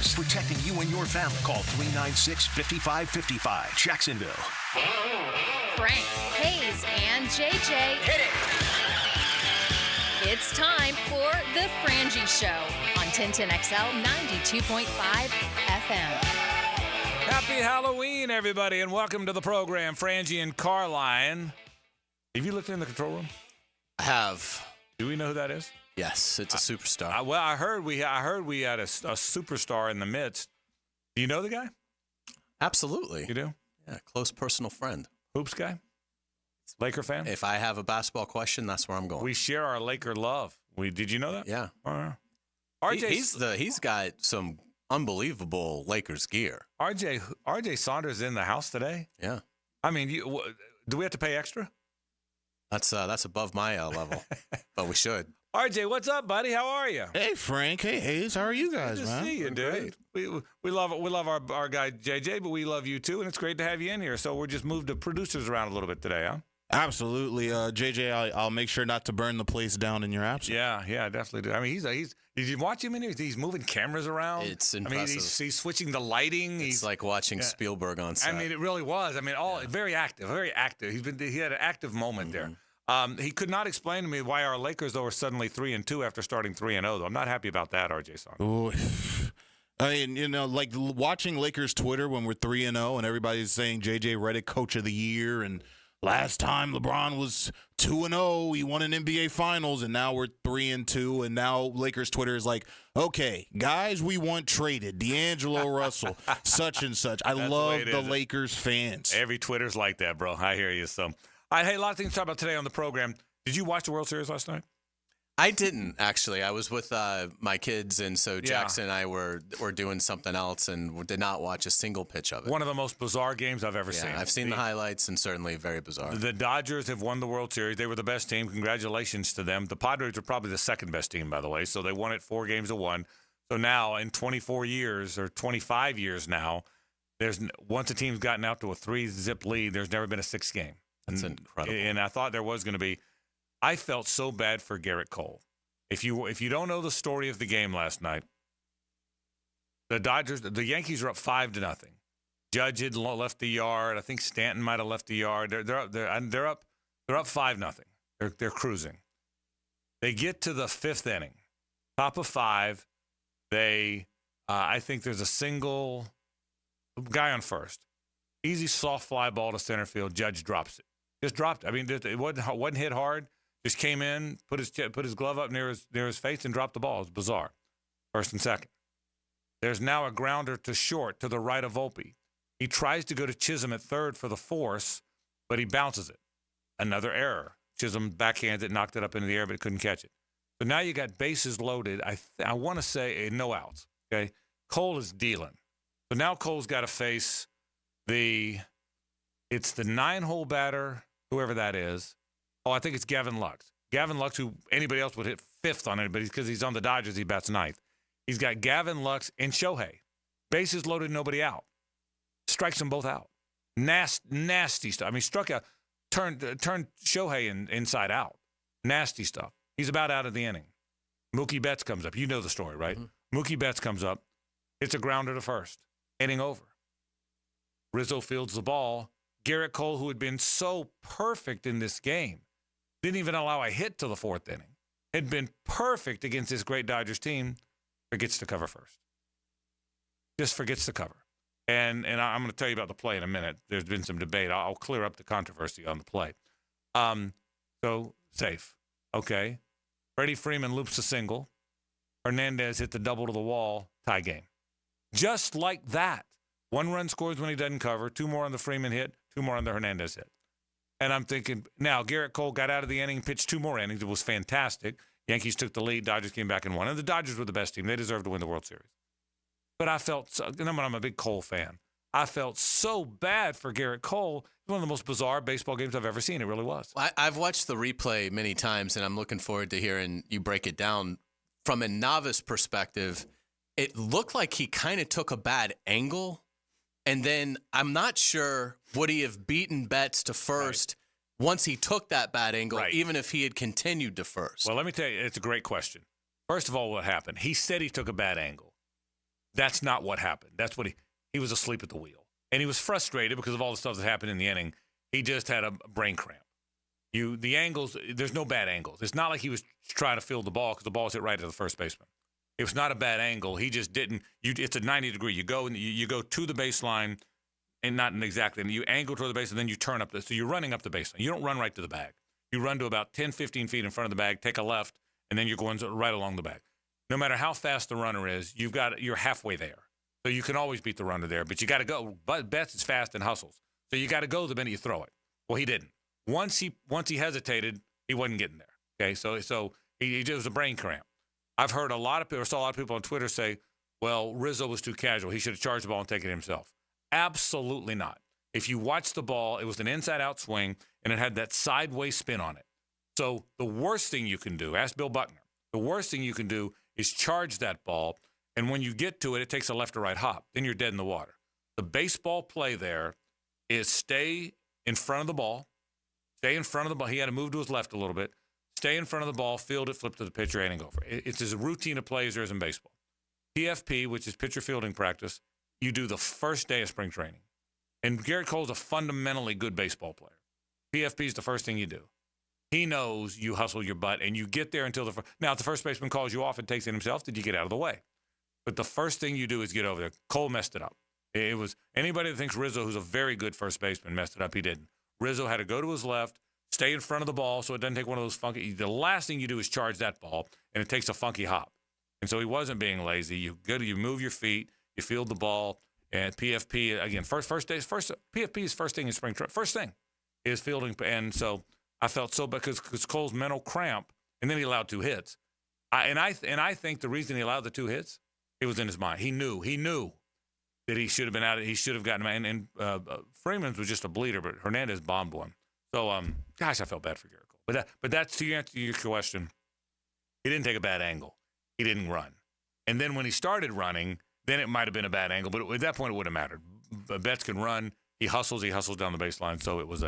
Jaguars, protecting you and your family. Call 396-5555. Jacksonville. Frank, Hays, and JJ. Hit it! It's time for the Frangie Show on 1010XL 92.5 FM. Happy Halloween, everybody, and welcome to the program, Frangie and Carlyon. Have you looked in the control room? I have. Do we know who that is? Yes, it's a superstar. Well, I heard we had a superstar in the midst. Do you know the guy? Absolutely. You do? Yeah, close personal friend. Hoops guy? Laker fan? If I have a basketball question, that's where I'm going. We share our Laker love. Did you know that? Yeah. He's He's got some unbelievable Lakers gear. RJ Saunders in the house today? Yeah. I mean, do we have to pay extra? That's above my level, but we should. RJ, what's up, buddy? How are you? Hey, Frank. Hey, Hays. How are you guys, Good to man? see you, dude. We love our guy JJ, but we love you too, and it's great to have you in here. So we're just moved the producers around a little bit today, huh? Absolutely. JJ, I'll make sure not to burn the place down in your absence. Yeah, definitely do. I mean, he's did you watch him in here? He's moving cameras around. It's impressive. I mean, he's switching the lighting. It's like watching Spielberg on set. I mean, it really was. I mean, very active. He had an active moment there. He could not explain to me why our Lakers, though, are suddenly 3-2 after starting 3-0, though. I'm not happy about that, RJ Saunders. Ooh. I mean, like watching Lakers Twitter when we're 3-0 and everybody's saying JJ Redick Coach of the Year, and last time LeBron was 2-0, he won an NBA Finals, and now we're 3-2, and now Lakers Twitter is like, okay, guys, we want traded D'Angelo Russell, such and such. I love the Lakers fans. Every Twitter's like that, bro. I hear you. So, all right, hey, a lot of things to talk about today on the program. Did you watch the World Series last night? I didn't, actually. I was with my kids, and so Jackson and I were doing something else and did not watch a single pitch of it. One of the most bizarre games I've ever seen. I've seen the highlights, and certainly very bizarre. The Dodgers have won the World Series. They were the best team. Congratulations to them. The Padres are probably the second best team, by the way, so they won it 4-1. So now, in 24 years or 25 years now, once a team's gotten out to a 3-zip lead, there's never been a 6th game. That's incredible. And I thought there was going to be. I felt so bad for Garrett Cole. If you don't know the story of the game last night, the Yankees are up 5-0. Judge had left the yard. I think Stanton might have left the yard. They're up 5-0. They're cruising. They get to the 5th inning, top of 5. I think there's a single guy on first. Easy soft fly ball to center field. Judge drops it. Just dropped it. I mean, it wasn't hit hard. Just came in, put his glove up near his face, and dropped the ball. It's bizarre. First and second. There's now a grounder to short to the right of Volpe. He tries to go to Chisholm at third for the force, but he bounces it. Another error. Chisholm backhands it, knocked it up into the air, but couldn't catch it. So now you got bases loaded. I want to say no outs. Okay, Cole is dealing. So now Cole's got to face it's the 9-hole batter, whoever that is. Oh, I think it's Gavin Lux. Gavin Lux, who anybody else would hit 5th on anybody, because he's on the Dodgers, he bats 9th. He's got Gavin Lux and Shohei. Bases loaded, nobody out. Strikes them both out. Nasty stuff. I mean, struck out, turned Shohei inside out. Nasty stuff. He's about out of the inning. Mookie Betts comes up. You know the story, right? Mm-hmm. Mookie Betts comes up. It's a grounder to first. Inning over. Rizzo fields the ball. Garrett Cole, who had been so perfect in this game, didn't even allow a hit till the 4th inning, had been perfect against this great Dodgers team, forgets to cover first. Just forgets to cover. And I'm going to tell you about the play in a minute. There's been some debate. I'll clear up the controversy on the play. So, safe. Okay. Freddie Freeman loops a single. Hernandez hit the double to the wall. Tie game. Just like that. 1 run scores when he doesn't cover. 2 more on the Freeman hit. 2 more on the Hernandez hit. And I'm thinking, now Garrett Cole got out of the inning, pitched 2 more innings. It was fantastic. Yankees took the lead. Dodgers came back and won. And the Dodgers were the best team. They deserved to win the World Series. But I felt, I'm a big Cole fan. I felt so bad for Garrett Cole. It was one of the most bizarre baseball games I've ever seen. It really was. I've watched the replay many times, and I'm looking forward to hearing you break it down. From a novice perspective, it looked like he kind of took a bad angle. And then I'm not sure would he have beaten Betts to first once he took that bad angle, even if he had continued to first. Well, let me tell you, it's a great question. First of all, what happened? He said he took a bad angle. That's not what happened. That's what he was asleep at the wheel. And he was frustrated because of all the stuff that happened in the inning. He just had a brain cramp. The angles, there's no bad angles. It's not like he was trying to field the ball because the ball's hit right to the first baseman. It was not a bad angle. He just didn't. It's a 90 degree. You go to the baseline, and not exactly. And you angle toward the base, and then you turn up. So you're running up the baseline. You don't run right to the bag. You run to about 10, 15 feet in front of the bag, take a left, and then you're going right along the bag. No matter how fast the runner is, you're halfway there. So you can always beat the runner there, but you got to go. But Betts is fast and hustles, so you got to go the minute you throw it. Well, he didn't. Once he hesitated, he wasn't getting there. Okay, so it was a brain cramp. I've heard saw a lot of people on Twitter say, "Well, Rizzo was too casual. He should have charged the ball and taken it himself." Absolutely not. If you watch the ball, it was an inside-out swing, and it had that sideways spin on it. So the worst thing you can do, ask Bill Buckner, the worst thing you can do is charge that ball, and when you get to it, it takes a left or right hop. Then you're dead in the water. The baseball play there is stay in front of the ball. Stay in front of the ball. He had to move to his left a little bit. Stay in front of the ball, field it, flip to the pitcher, and go for it. It's as routine a play as there is in baseball. PFP, which is pitcher fielding practice, you do the first day of spring training. And Garrett Cole's a fundamentally good baseball player. PFP is the first thing you do. He knows you hustle your butt, and you get there until now, if the first baseman calls you off and takes it himself, did you get out of the way? But the first thing you do is get over there. Cole messed it up. It was anybody that thinks Rizzo, who's a very good first baseman, messed it up. He didn't. Rizzo had to go to his left, stay in front of the ball so it doesn't take one of those funky. The last thing you do is charge that ball, and it takes a funky hop. And so he wasn't being lazy. You move your feet, you field the ball, and PFP again. PFP's first thing in spring training. First thing is fielding, and so I felt so bad because Cole's mental cramp, and then he allowed 2 hits. I think the reason he allowed the 2 hits, it was in his mind. He knew that he should have been out. He should have gotten him. And Freeman's was just a bleeder, but Hernandez bombed one. So, gosh, I felt bad for Garrett Cole. But that's to answer your question. He didn't take a bad angle. He didn't run. And then when he started running, then it might have been a bad angle. But at that point, it wouldn't have mattered. Betts can run. He hustles down the baseline. So it was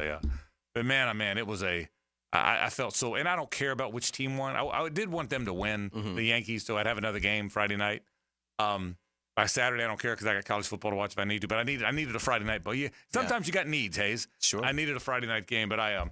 but man, it was I felt so, and I don't care about which team won. I did want them to win, the Yankees, so I'd have another game Friday night. By Saturday, I don't care because I got college football to watch if I need to. But I needed a Friday night. But sometimes you got needs, Hays. Sure. I needed a Friday night game, but I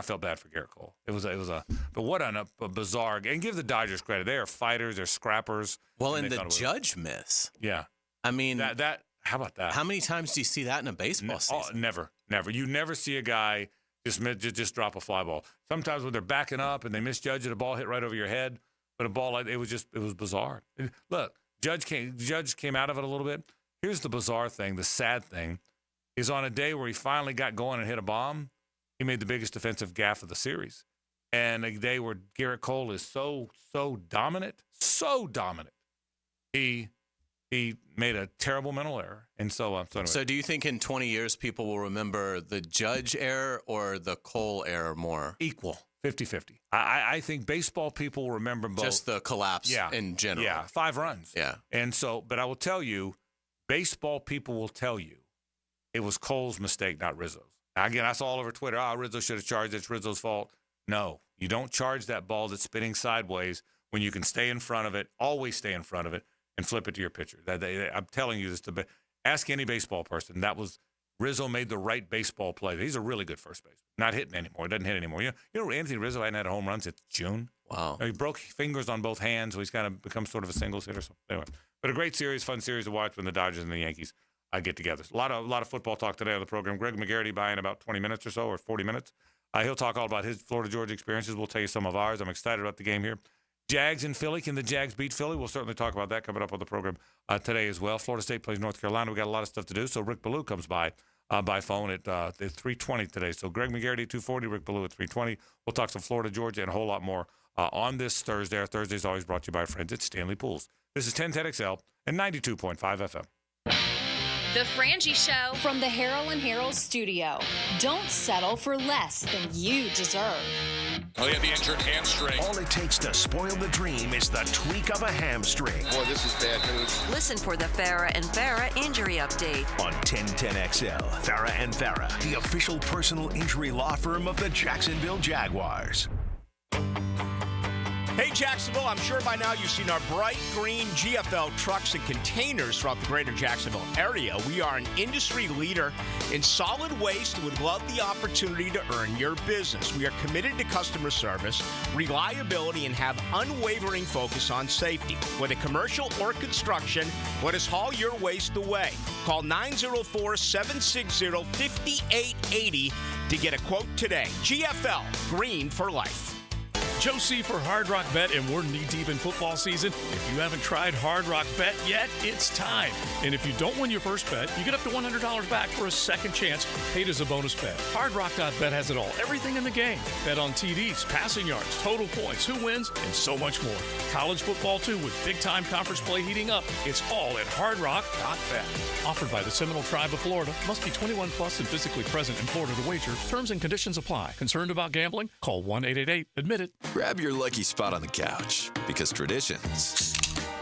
felt bad for Garrett Cole. But what a bizarre game. And give the Dodgers credit. They are fighters. They're scrappers. Well, and the judge miss. Yeah. I mean, that. How about that? How many times do you see that in a baseball season? Never. You never see a guy just drop a fly ball. Sometimes when they're backing up and they misjudge it, a ball hit right over your head. But a ball like it was bizarre. Look. Judge came out of it a little bit. Here's the bizarre thing, the sad thing, is on a day where he finally got going and hit a bomb, he made the biggest defensive gaffe of the series. And a day where Garrett Cole is so dominant, he made a terrible mental error. And so anyway. So do you think in 20 years people will remember the Judge error or the Cole error more? Equal. 50-50. I think baseball people will remember both. Just the collapse in general. Yeah, 5 runs. Yeah. And so, but I will tell you, baseball people will tell you it was Cole's mistake, not Rizzo's. Again, I saw all over Twitter, Rizzo should have charged. It's Rizzo's fault. No, you don't charge that ball that's spinning sideways when you can stay in front of it, always stay in front of it, and flip it to your pitcher. I'm telling you this. Ask any baseball person. That was Rizzo made the right baseball play. He's a really good first baseman. Not hitting anymore. He doesn't hit anymore. You know, Anthony Rizzo hadn't had a home run since June. Wow. He broke fingers on both hands, so he's kind of become sort of a singles hitter. So anyway, but a great series, fun series to watch when the Dodgers and the Yankees get together. A lot of football talk today on the program. Greg McGarity by in about 20 minutes or so, or 40 minutes. He'll talk all about his Florida-Georgia experiences. We'll tell you some of ours. I'm excited about the game here. Jags and Philly. Can the Jags beat Philly? We'll certainly talk about that coming up on the program today as well. Florida State plays North Carolina. We got a lot of stuff to do. So Rick Ballou comes by phone at 3:20 today. So Greg McGarity at 2:40, Rick Ballou at 3:20. We'll talk some Florida, Georgia, and a whole lot more on this Thursday. Our Thursday is always brought to you by our friends at Stanley Pools. This is 1010XL and 92.5 FM. The Frangie Show from the Harold and Harold studio. Don't settle for less than you deserve. Oh, yeah, the injured hamstring. All it takes to spoil the dream is the tweak of a hamstring. Boy, this is bad news. Listen for the Farah and Farah injury update. On 1010XL, Farah and Farah, the official personal injury law firm of the Jacksonville Jaguars. Hey, Jacksonville, I'm sure by now you've seen our bright green GFL trucks and containers throughout the greater Jacksonville area. We are an industry leader in solid waste and would love the opportunity to earn your business. We are committed to customer service, reliability, and have unwavering focus on safety. Whether commercial or construction, let us haul your waste away. Call 904-760-5880 to get a quote today. GFL, green for life. Joe C. for Hard Rock Bet, and we're knee-deep in football season. If you haven't tried Hard Rock Bet yet, it's time. And if you don't win your first bet, you get up to $100 back for a second chance, paid as a bonus bet. HardRock.bet has it all, everything in the game. Bet on TDs, passing yards, total points, who wins, and so much more. College football, too, with big-time conference play heating up. It's all at HardRock.bet. Offered by the Seminole Tribe of Florida. Must be 21 plus and physically present in Florida to wager. Terms and conditions apply. Concerned about gambling? Call 1-888-ADMIT-IT. Grab your lucky spot on the couch, because traditions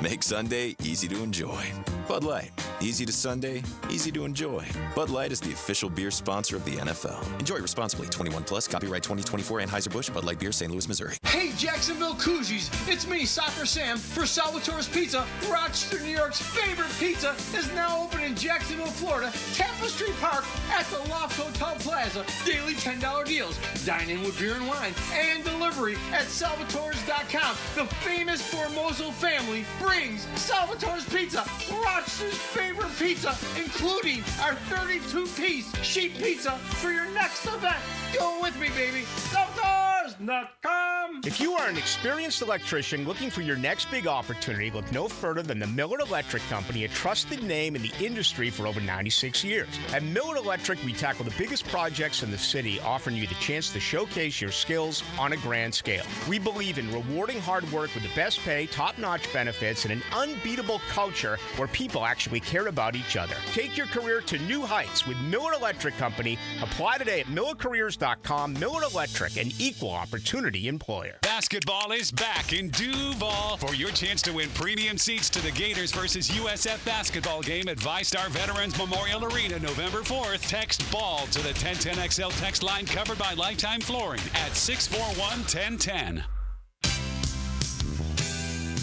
make Sunday easy to enjoy. Bud Light, easy to Sunday, easy to enjoy. Bud Light is the official beer sponsor of the NFL. Enjoy responsibly. 21 plus. Copyright 2024 Anheuser-Busch. Bud Light Beer, St. Louis, Missouri. Hey, Jacksonville Koozies. It's me, Soccer Sam, for Salvatore's Pizza. Rochester, New York's favorite pizza is now open in Jacksonville, Florida, Tapestry Park at the Loft Hotel Plaza. Daily $10 deals. Dine in with beer and wine and delivery at salvatores.com. The famous Formoso family brings Salvatore's Pizza, Rochester's favorite pizza, including our 32-piece sheet pizza for your next event. Go with me, baby. Salvatores.com. If you are an experienced electrician looking for your next big opportunity, look no further than the Miller Electric Company, a trusted name in the industry for over 96 years. At Miller Electric, we tackle the biggest projects in the city, offering you the chance to showcase your skills on a grand scale. We believe in rewarding hard work with the best pay, top-notch benefits, and an unbeatable culture where people actually care about each other. Take your career to new heights with Miller Electric Company. Apply today at millercareers.com. Miller Electric, an equal opportunity employer. Basketball is back in Duval for your chance to win premium seats to the Gators versus USF basketball game at VyStar Veterans Memorial Arena November 4th. Text BALL to the 1010XL text line covered by Lifetime Flooring at 641-1010.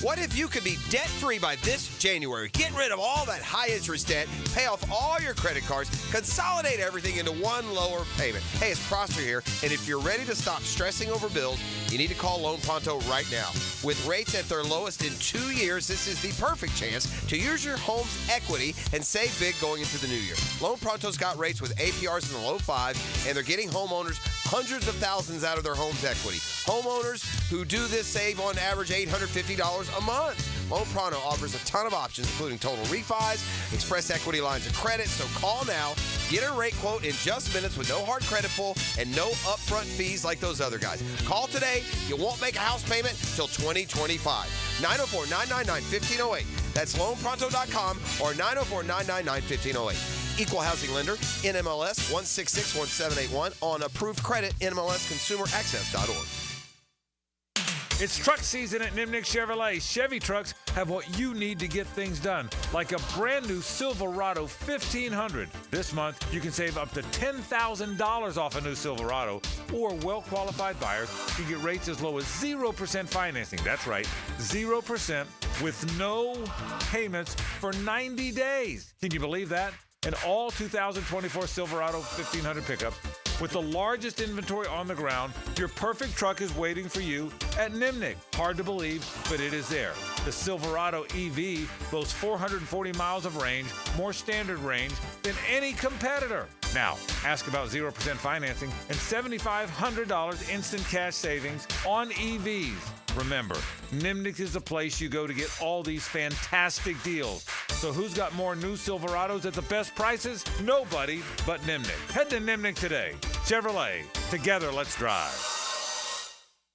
What if you could be debt-free by this January? Get rid of all that high-interest debt, pay off all your credit cards, consolidate everything into one lower payment. Hey, it's Prosper here, and if you're ready to stop stressing over bills, you need to call Loan Pronto right now. With rates at their lowest in 2 years, this is the perfect chance to use your home's equity and save big going into the new year. Loan Pronto's got rates with APRs in the low 5s, and they're getting homeowners hundreds of thousands out of their home's equity. Homeowners who do this save on average $850 a month. Loan Pronto offers a ton of options, including total refis, express equity lines of credit. So call now, get a rate quote in just minutes with no hard credit pull and no upfront fees like those other guys. Call today. You won't make a house payment till 2025. 904-999-1508. That's loanpronto.com or 904-999-1508. Equal housing lender, NMLS 1661781 on approved credit, NMLSconsumeraccess.org. It's truck season at Nimnick Chevrolet. Chevy trucks have what you need to get things done, like a brand new Silverado 1500. This month, you can save up to $10,000 off a new Silverado, or well-qualified buyers can get rates as low as 0% financing. That's right, 0% with no payments for 90 days. Can you believe that? An all 2024 Silverado 1500 pickup with the largest inventory on the ground. Your perfect truck is waiting for you at Nimnick. Hard to believe, but it is there. The Silverado EV boasts 440 miles of range, more standard range than any competitor. Now, ask about 0% financing and $7,500 instant cash savings on EVs. Remember, Nimnick is the place you go to get all these fantastic deals. So who's got more new Silverados at the best prices? Nobody but Nimnick. Head to Nimnick today. Chevrolet. Together, let's drive.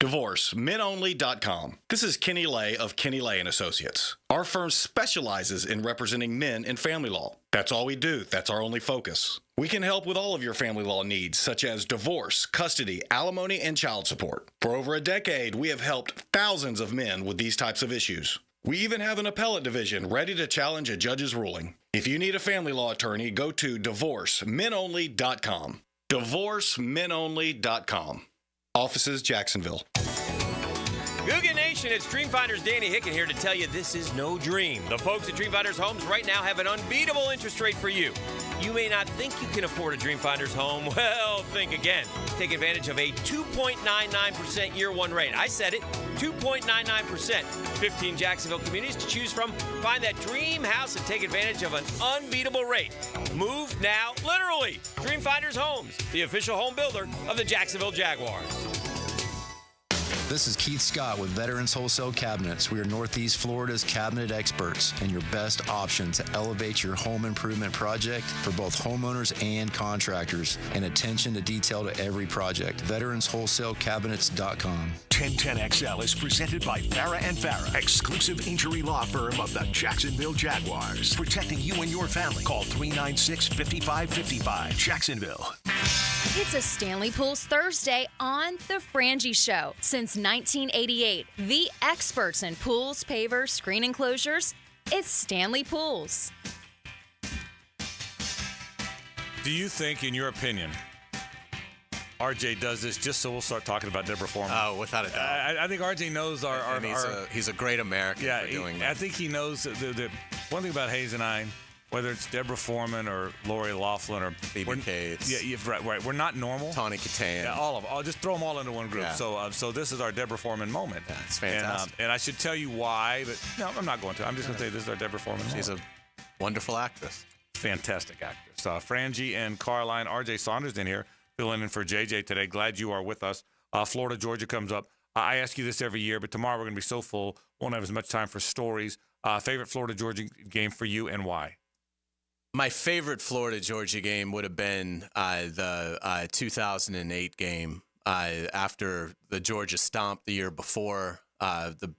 DivorceMenOnly.com. This is Kenny Lay of Kenny Lay & Associates. Our firm specializes in representing men in family law. That's all we do. That's our only focus. We can help with all of your family law needs, such as divorce, custody, alimony, and child support. For over a decade, we have helped thousands of men with these types of issues. We even have an appellate division ready to challenge a judge's ruling. If you need a family law attorney, go to DivorceMenOnly.com. DivorceMenOnly.com. Offices, Jacksonville. Googa Nation, it's Dreamfinders Danny Hicken here to tell you this is no dream. The folks at Dreamfinders Homes right now have an unbeatable interest rate for you. You may not think you can afford a Dreamfinders home. Well, think again. Take advantage of a 2.99% year one rate. I said it, 2.99%. 15 Jacksonville communities to choose from. Find that dream house and take advantage of an unbeatable rate. Move now, literally. Dreamfinders Homes, the official home builder of the Jacksonville Jaguars. This is Keith Scott with Veterans Wholesale Cabinets. We are Northeast Florida's cabinet experts and your best option to elevate your home improvement project for both homeowners and contractors, and attention to detail to every project. VeteransWholesaleCabinets.com. 1010XL is presented by Farah and Farah, exclusive injury law firm of the Jacksonville Jaguars. Protecting you and your family. Call 396-5555. Jacksonville. It's a Stanley Pools Thursday on The Frangie Show. Since 1988, the experts in pools, pavers, screen enclosures, it's Stanley Pools. Do you think, in your opinion, RJ does this just so we'll start talking about Deborah Foreman? Oh, without a doubt. I think RJ knows our he's a great American for doing that. I think he knows the one thing about Hays and I, whether it's Deborah Foreman or Lori Loughlin or Phoebe Cates. Yeah, right. We're not normal. Tawny Katan. Yeah, all of them. I'll just throw them all into one group. Yeah. So this is our Deborah Foreman moment. Yeah, it's fantastic. And I should tell you why, but no, I'm not going to. I'm just going to say this is our Deborah Foreman moment. She's a wonderful actress. Fantastic actress. Frangie and Carlyon. RJ Saunders in here, filling in for JJ today. Glad you are with us. Florida, Georgia comes up. I ask you this every year, but tomorrow we're going to be so full, won't have as much time for stories. Favorite Florida, Georgia game for you and why? My favorite Florida-Georgia game would have been the 2008 game after the Georgia stomp the year before.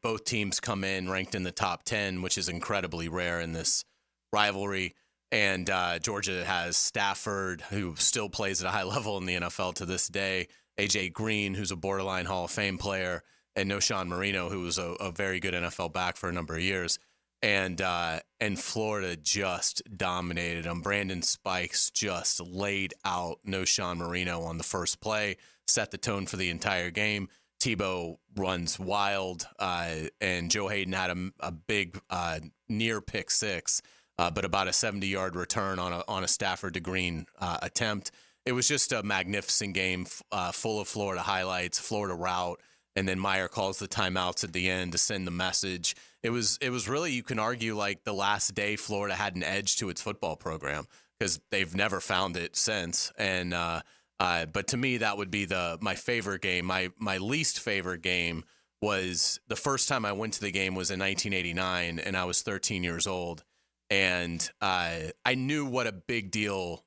Both teams come in ranked in the top 10, which is incredibly rare in this rivalry. And Georgia has Stafford, who still plays at a high level in the NFL to this day, A.J. Green, who's a borderline Hall of Fame player, and Noshawn Marino, who was a very good NFL back for a number of years. And Florida just dominated them. Brandon Spikes just laid out Noshawn Marino on the first play, set the tone for the entire game. Tebow runs wild, and Joe Hayden had a big near pick six, but about a 70-yard return on a Stafford to Green attempt. It was just a magnificent game, full of Florida highlights, Florida route. And then Meyer calls the timeouts at the end to send the message. It was really, you can argue, like the last day Florida had an edge to its football program because they've never found it since. And but to me, that would be my favorite game. My least favorite game was the first time I went to the game was in 1989, and I was 13 years old. And I knew what a big deal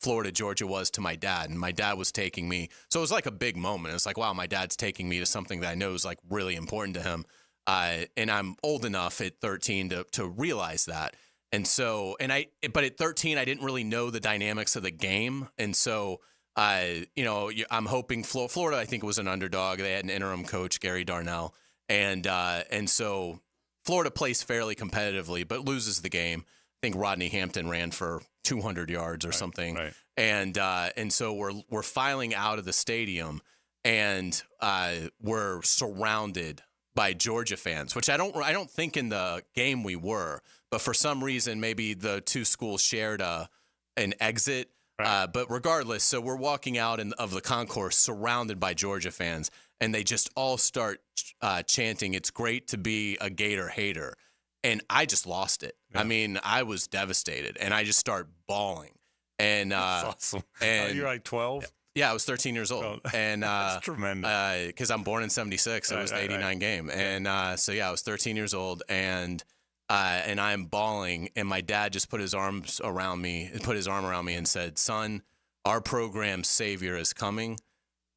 Florida, Georgia was to my dad, and my dad was taking me. So it was like a big moment. It's like, wow, my dad's taking me to something that I know is like really important to him. And I'm old enough at 13 to realize that. And so, but at 13, I didn't really know the dynamics of the game. And so, I'm hoping Florida, I think, was an underdog. They had an interim coach, Gary Darnell. And so Florida plays fairly competitively, but loses the game. I think Rodney Hampton ran for 200 yards or something. Right. And so we're filing out of the stadium, and we're surrounded by Georgia fans, which I don't think in the game we were, but for some reason maybe the two schools shared an exit. Right. But regardless, so we're walking out of the concourse surrounded by Georgia fans, and they just all start chanting, "It's great to be a Gator hater." And I just lost it. Yeah. I mean, I was devastated, and I just start bawling. And that's awesome. And you're like 12? Yeah, I was 13 years old. And that's tremendous. Because I'm born in 76. It was the 89 game. And so, yeah, I was 13 years old, and I'm bawling. And my dad just put his arm around me and said, "Son, our program's savior is coming,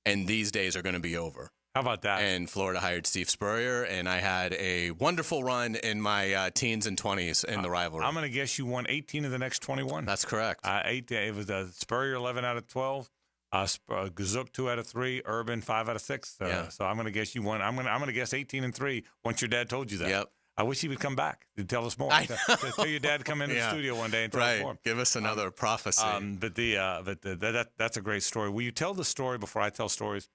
and these days are going to be over." How about that? And Florida hired Steve Spurrier, and I had a wonderful run in my teens and 20s in the rivalry. I'm going to guess you won 18 of the next 21. That's correct. It was Spurrier 11 out of 12, Gazook 2 out of 3, Urban 5 out of 6. So I'm going to guess you won. I'm going to guess 18-3 once your dad told you that. Yep. I wish he would come back to tell us more. Tell your dad to come into the studio one day and tell us more. Give us another prophecy. That's a great story. Will you tell the story before I tell stories?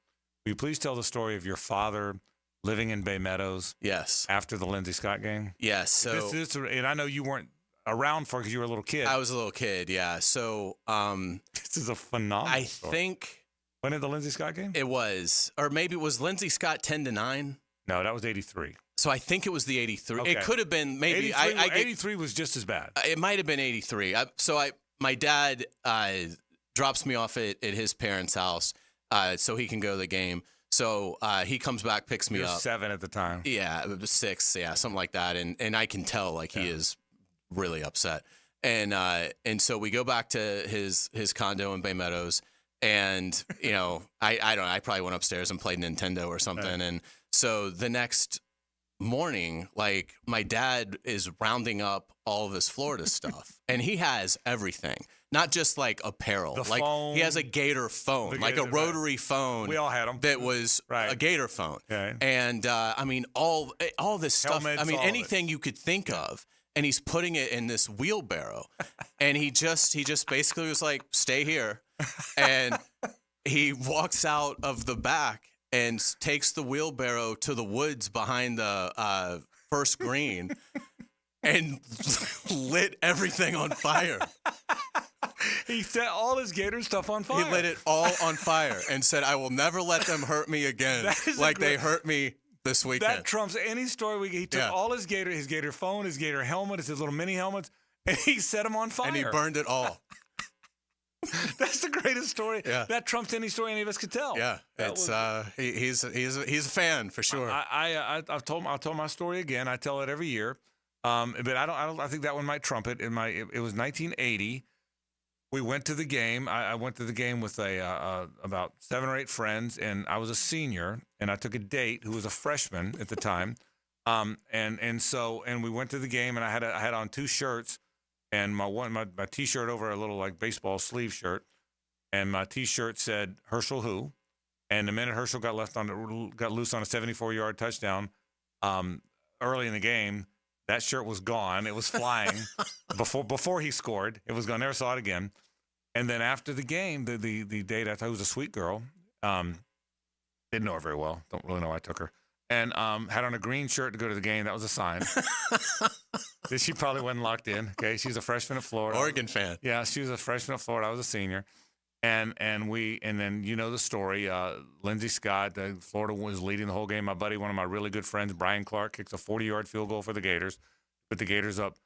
Will you please tell the story of your father living in Bay Meadows. Yes. After the Lindsey Scott game. Yes. So and I know you weren't around for because you were a little kid. I was a little kid. Yeah. So this is a phenomenal. I story. think when did the Lindsey Scott game? It was, or maybe it was Lindsey Scott 10-9. No, that was 83. So I think it was the 83. Okay. It could have been maybe 83 was just as bad. It might have been 83. My dad drops me off at his parents' house so he can go to the game. So he comes back, picks me up. 7 at the time. Yeah, it was 6. Yeah, something like that. And I can tell like he is really upset. And so we go back to his condo in Bay Meadows. And, you know, I don't know. I probably went upstairs and played Nintendo or something. Right. And so the next morning, like, my dad is rounding up all of his Florida stuff. And he has everything. Not just, like, apparel. The like, phone, he has a Gator phone. Like a rotary phone. We all had them. That was a Gator phone. Okay. And, I mean, all this stuff. Helmets, I mean, anything you could think of. And he's putting it in this wheelbarrow. And he just basically was like, stay here. And he walks out of the back and takes the wheelbarrow to the woods behind the first green and lit everything on fire. He set all his Gator stuff on fire. He lit it all on fire and said, I will never let them hurt me again like they hurt me this weekend. That trumps any story he took all his Gator phone, his Gator helmet, his little mini helmets, and he set them on fire. And he burned it all. That's the greatest story. Yeah. That trumps any story any of us could tell. Yeah, it's he's a fan for sure. I've told my story again. I tell it every year, but I think that one might trump it. It was 1980. We went to the game. I went to the game with about 7 or 8 friends, and I was a senior, and I took a date who was a freshman at the time, and we went to the game, and I had on 2 shirts. And my T-shirt over a little like baseball sleeve shirt, and my T-shirt said Herschel who, and the minute Herschel got loose on a 74-yard touchdown, early in the game, that shirt was gone. It was flying before he scored. It was gone. Never saw it again. And then after the game, the date I thought was a sweet girl. Didn't know her very well. Don't really know why I took her. And had on a green shirt to go to the game. That was a sign. She probably wasn't locked in. Okay, she's a freshman at Florida. Oregon fan. Yeah, she was a freshman at Florida. I was a senior, and then you know the story. Lindsey Scott, Florida was leading the whole game. My buddy, one of my really good friends, Brian Clark, kicks a 40-yard field goal for the Gators. Put the Gators up.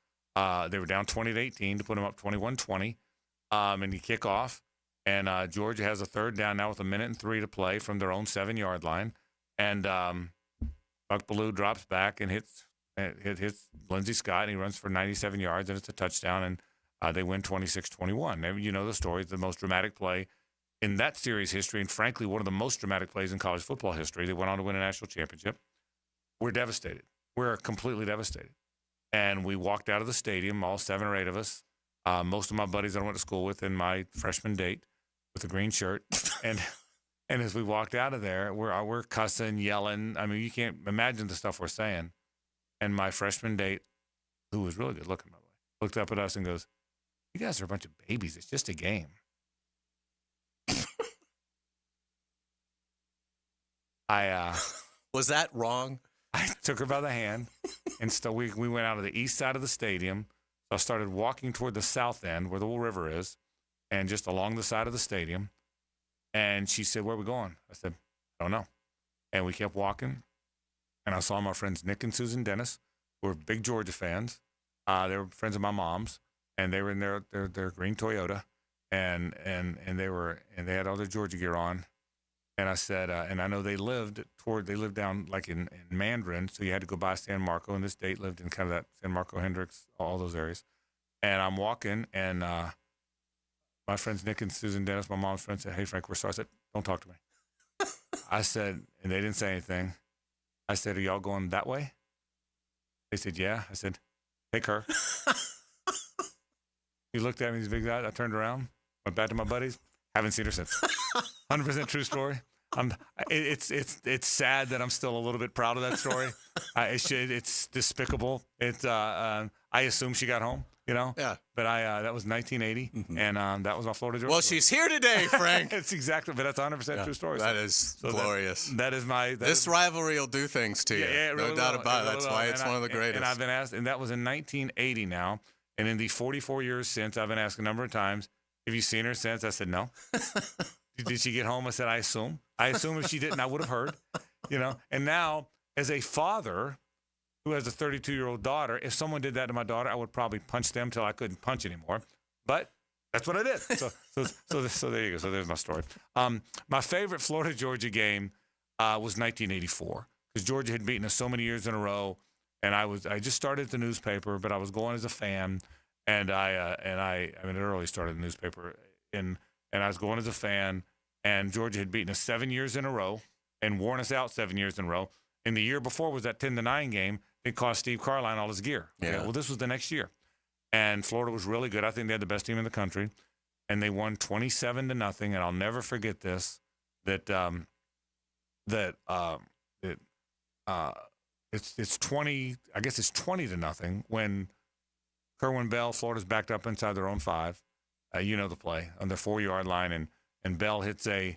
They were down 20-18 to put them up 21-20, and you kick off. And Georgia has a 3rd down now with 1:03 to play from their own 7-yard line, and Buck Bellew drops back and hits Lindsey Scott, and he runs for 97 yards, and it's a touchdown, and they win 26-21. You know the story. It's the most dramatic play in that series history, and frankly, one of the most dramatic plays in college football history. They went on to win a national championship. We're devastated. We're completely devastated. And we walked out of the stadium, all 7 or 8 of us, most of my buddies that I went to school with in my freshman date with a green shirt, and as we walked out of there, we're cussing, yelling. I mean, you can't imagine the stuff we're saying. And my freshman date, who was really good looking, by the way, looked up at us and goes, "You guys are a bunch of babies. It's just a game." Was that wrong? I took her by the hand, and so we went out of the east side of the stadium. So I started walking toward the south end where the Wool River is, and just along the side of the stadium. And she said, "Where are we going?" I said, "I don't know." And we kept walking. And I saw my friends Nick and Susan Dennis, who were big Georgia fans. They were friends of my mom's, and they were in their green Toyota, and they had all their Georgia gear on. And I said, and I know they lived down like in Mandarin, so you had to go by San Marco, and this date lived in kind of that San Marco, Hendricks, all those areas. And I'm walking, and my friends Nick and Susan Dennis, my mom's friends, said, "Hey, Frank, we're sorry." I said, "Don't talk to me." I said, and they didn't say anything. I said, "Are y'all going that way?" They said, "Yeah." I said, "Take her." He looked at me, these big eyes. I turned around, went back to my buddies. Haven't seen her since. 100% true story. It's sad that I'm still a little bit proud of that story. It's despicable. I assume she got home. You know? Yeah. But that was 1980, and that was my Florida Georgia. Well, story. she's here today, Frank. It's exactly, but that's 100% true story. That is glorious. That is my. This rivalry will do things to you. Yeah, it really no doubt will. about it. Really That's will. why it's one of the greatest. And I've been asked, and that was in 1980 now. And in the 44 years since, I've been asked a number of times, have you seen her since? I said, no. Did she get home? I said, I assume. I assume if she didn't, I would have heard. You know. And now, as a father who has a 32-year-old daughter, if someone did that to my daughter, I would probably punch them till I couldn't punch anymore. But that's what I did. So there you go. So there's my story. My favorite Florida-Georgia game was 1984 because Georgia had beaten us so many years in a row, and I just started at the newspaper, but I was going as a fan, and I mean it early started the newspaper, and I was going as a fan, and Georgia had beaten us 7 years in a row and worn us out 7 years in a row. And the year before was that 10-9 game. It cost Steve Carlyon all his gear. Okay? Yeah. Well, this was the next year. And Florida was really good. I think they had the best team in the country. And they won 27-0. And I'll never forget this, it's 20, I guess it's 20-0 when Kerwin Bell, Florida's backed up inside their own 5. You know the play, on their 4-yard line. And Bell hits a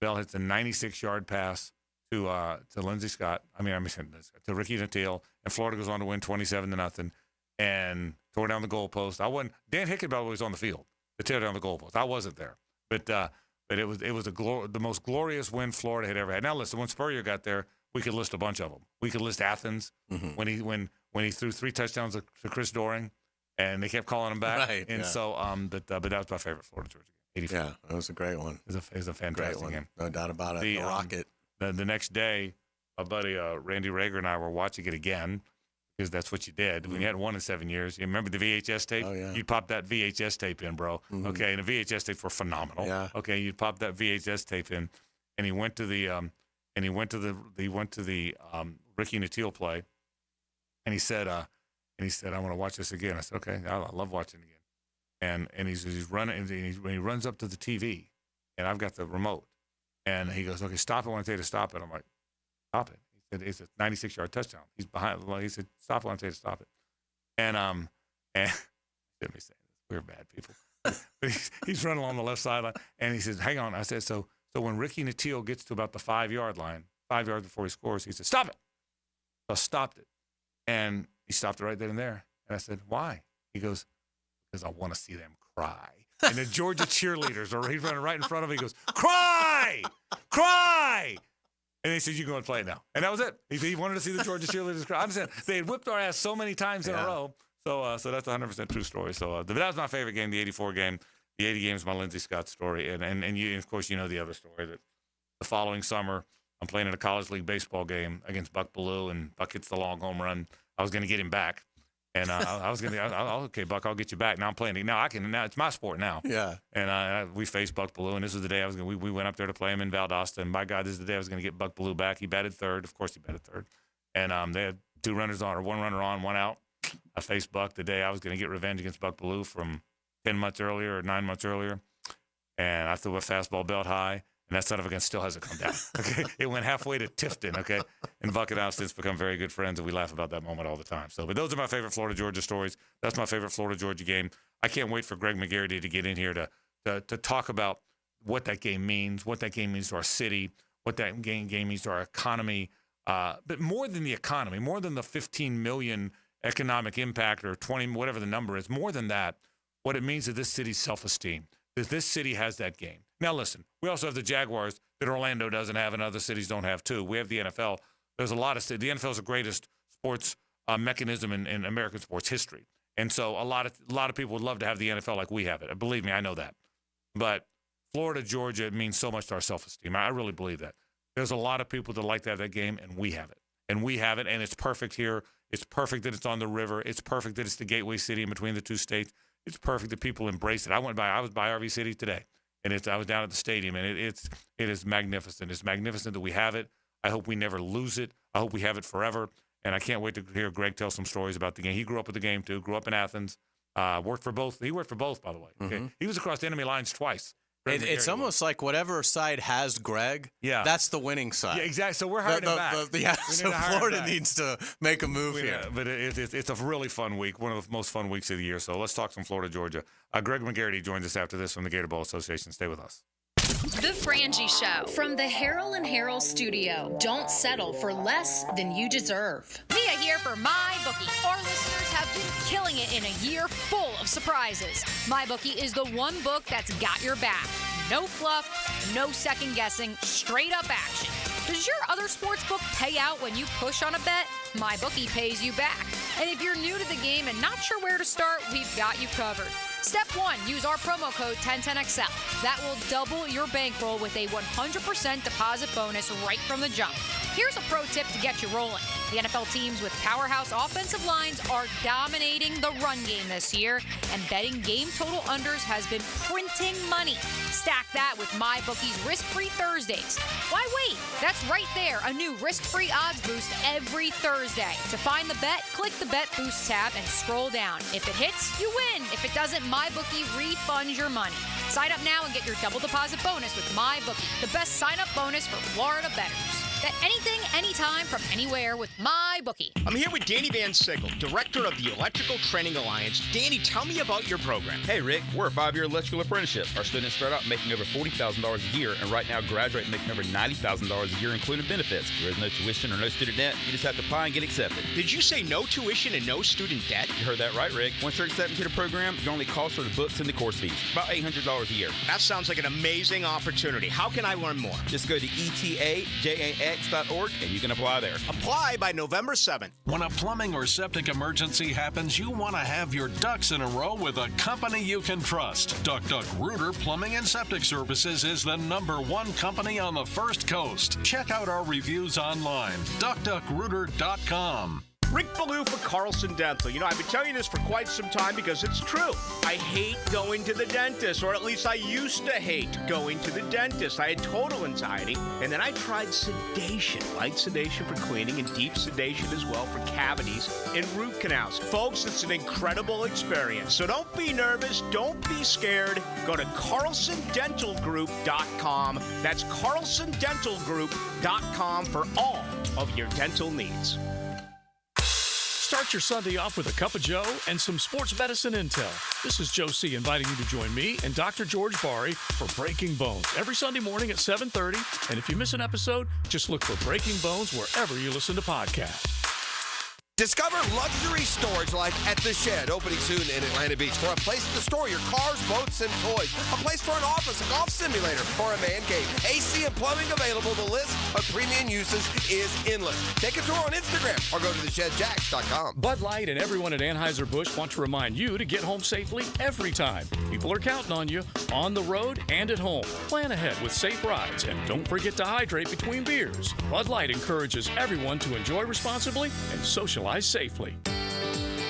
96-yard pass to Lindsey Scott. To Ricky Nattiel, and Florida goes on to win 27-0 and tore down the goalpost. Dan Hickenbell was on the field to tear down the goalpost. I wasn't there, but it was the most glorious win Florida had ever had. Now listen, when Spurrier got there, we could list a bunch of them. We could list Athens when he threw 3 touchdowns to Chris Doering, and they kept calling him back. Right, and so but that was my favorite Florida Georgia game. 84. Yeah, that was a great one. It was a fantastic game. No doubt about it. The Rocket. The next day, my buddy Randy Rager and I were watching it again because that's what you did. When you hadn't won in 7 years, you remember the VHS tape? Oh, yeah. You'd pop that VHS tape in, bro. Okay, and the VHS tapes were phenomenal. Yeah. Okay, you'd pop that VHS tape in, and he went to the Ricky Nattiel play, and he said, I want to watch this again. I said, okay, I love watching it again. And he's running, and he runs up to the TV, and I've got the remote. And he goes, okay, stop it when I tell you to stop it. I'm like, stop it. He said, it's a 96-yard touchdown. He's behind. Well, he said, stop it when I tell you to stop it. And let me say this. We're bad people. he's running along the left sideline, and he says, hang on. I said, so when Ricky Nattiel gets to about the 5-yard line, 5 yards before he scores, he said, stop it. So I stopped it. And he stopped it right then and there. And I said, why? He goes, because I want to see them cry. And the Georgia cheerleaders, he's running right in front of him. He goes, cry, cry. And they said, you go and play it now. And that was it. He wanted to see the Georgia cheerleaders cry. I understand. They had whipped our ass so many times in a row. So that's a 100% true story. So that was my favorite game, the 84 game. The 80 game is my Lindsey Scott story. And you, of course, you know the other story that the following summer, I'm playing in a college league baseball game against Buck Bellew, and Buck hits the long home run. I was going to get him back. And I was going to, okay, Buck, I'll get you back. Now I'm playing. Now it's my sport now. Yeah. And we faced Buck Bellew, and this was the day we went up there to play him in Valdosta. And by God, this is the day I was going to get Buck Bellew back. He batted third. Of course, he batted third. And they had 2 runners on, or 1 runner on, 1 out. I faced Buck the day I was going to get revenge against Buck Bellew from 10 months earlier or 9 months earlier. And I threw a fastball belt high. And that son of a gun still hasn't come down. Okay, it went halfway to Tifton. Okay, and Buck and I have since become very good friends, and we laugh about that moment all the time. So, but those are my favorite Florida Georgia stories. That's my favorite Florida Georgia game. I can't wait for Greg McGarity to get in here to talk about what that game means, what that game means to our city, what that game means to our economy. But more than the economy, more than the 15 million economic impact or 20, whatever the number is, more than that, what it means to this city's self-esteem. That this city has that game. Now, listen, we also have the Jaguars that Orlando doesn't have and other cities don't have, too. We have the NFL. There's a lot of – the NFL is the greatest sports mechanism in American sports history. And so a lot of people would love to have the NFL like we have it. Believe me, I know that. But Florida, Georgia, it means so much to our self-esteem. I really believe that. There's a lot of people that like to have that game, and we have it. And we have it, and it's perfect here. It's perfect that it's on the river. It's perfect that it's the gateway city in between the 2 states. It's perfect that people embrace it. I was by RV City today, and I was down at the stadium, and it is magnificent. It's magnificent that we have it. I hope we never lose it. I hope we have it forever. And I can't wait to hear Greg tell some stories about the game. He grew up with the game too. Grew up in Athens. Worked for both. He worked for both, by the way. Okay? Mm-hmm. He was across the enemy lines twice. It's almost like whatever side has Greg, that's the winning side. Yeah, exactly. So we're hiring him back. So Florida needs to make a move here. But it's a really fun week, one of the most fun weeks of the year. So let's talk some Florida, Georgia. Greg McGarity joins us after this from the Gator Bowl Association. Stay with us. The Frangie Show from the Harrell and Harrell studio. Don't settle for less than you deserve. Mia here for MyBookie. Our listeners have been killing it in a year full of surprises. MyBookie is the one book that's got your back. No fluff, no second guessing, straight up action. Does your other sports book pay out when you push on a bet? MyBookie pays you back. And if you're new to the game and not sure where to start, we've got you covered. Step 1, use our promo code 1010XL. That will double your bankroll with a 100% deposit bonus right from the jump. Here's a pro tip to get you rolling. The NFL teams with powerhouse offensive lines are dominating the run game this year, and betting game total unders has been printing money. Stack that with MyBookie's risk-free Thursdays. Why wait? That's right there, a new risk-free odds boost every Thursday. To find the bet, click the Bet Boost tab and scroll down. If it hits, you win. If it doesn't, MyBookie refunds your money. Sign up now and get your double deposit bonus with MyBookie, the best sign-up bonus for Florida bettors. Bet anything, anytime, from anywhere with MyBookie. I'm here with Danny Van Sickle, director of the Electrical Training Alliance. Danny, tell me about your program. Hey, Rick, we're a 5-year electrical apprenticeship. Our students start out making over $40,000 a year, and right now graduate making over $90,000 a year, including benefits. There is no tuition or no student debt. You just have to apply and get accepted. Did you say no tuition and no student debt? You heard that right, Rick. Once you're accepted to the program, your only cost are the books and the course fees. About $800 a year. That sounds like an amazing opportunity. How can I learn more? Just go to etajax.org and you can apply there. Apply by November 7th. When a plumbing or septic emergency happens, you want to have your ducks in a row with a company you can trust. Duck Rooter Plumbing and Septic Services is the #1 company on the First Coast. Check out our reviews online. DuckDuckRooter.com. Rick Ballou for Carlson Dental. You know, I've been telling you this for quite some time because it's true. I hate going to the dentist, or at least I used to hate going to the dentist. I had total anxiety, and then I tried sedation. Light sedation for cleaning and deep sedation as well for cavities and root canals. Folks, it's an incredible experience. So don't be nervous. Don't be scared. Go to CarlsonDentalGroup.com. That's CarlsonDentalGroup.com for all of your dental needs. Start your Sunday off with a cup of Joe and some sports medicine intel. This is Joe C. inviting you to join me and Dr. George Bari for Breaking Bones every Sunday morning at 7:30. And if you miss an episode, just look for Breaking Bones wherever you listen to podcasts. Discover luxury storage life at The Shed, opening soon in Atlanta Beach, for a place to store your cars, boats, and toys. A place for an office, a golf simulator, or a man cave. AC and plumbing available. The list of premium uses is endless. Take a tour on Instagram or go to theshedjacks.com. Bud Light and everyone at Anheuser-Busch want to remind you to get home safely every time. People are counting on you, on the road and at home. Plan ahead with safe rides, and don't forget to hydrate between beers. Bud Light encourages everyone to enjoy responsibly and socialize safely.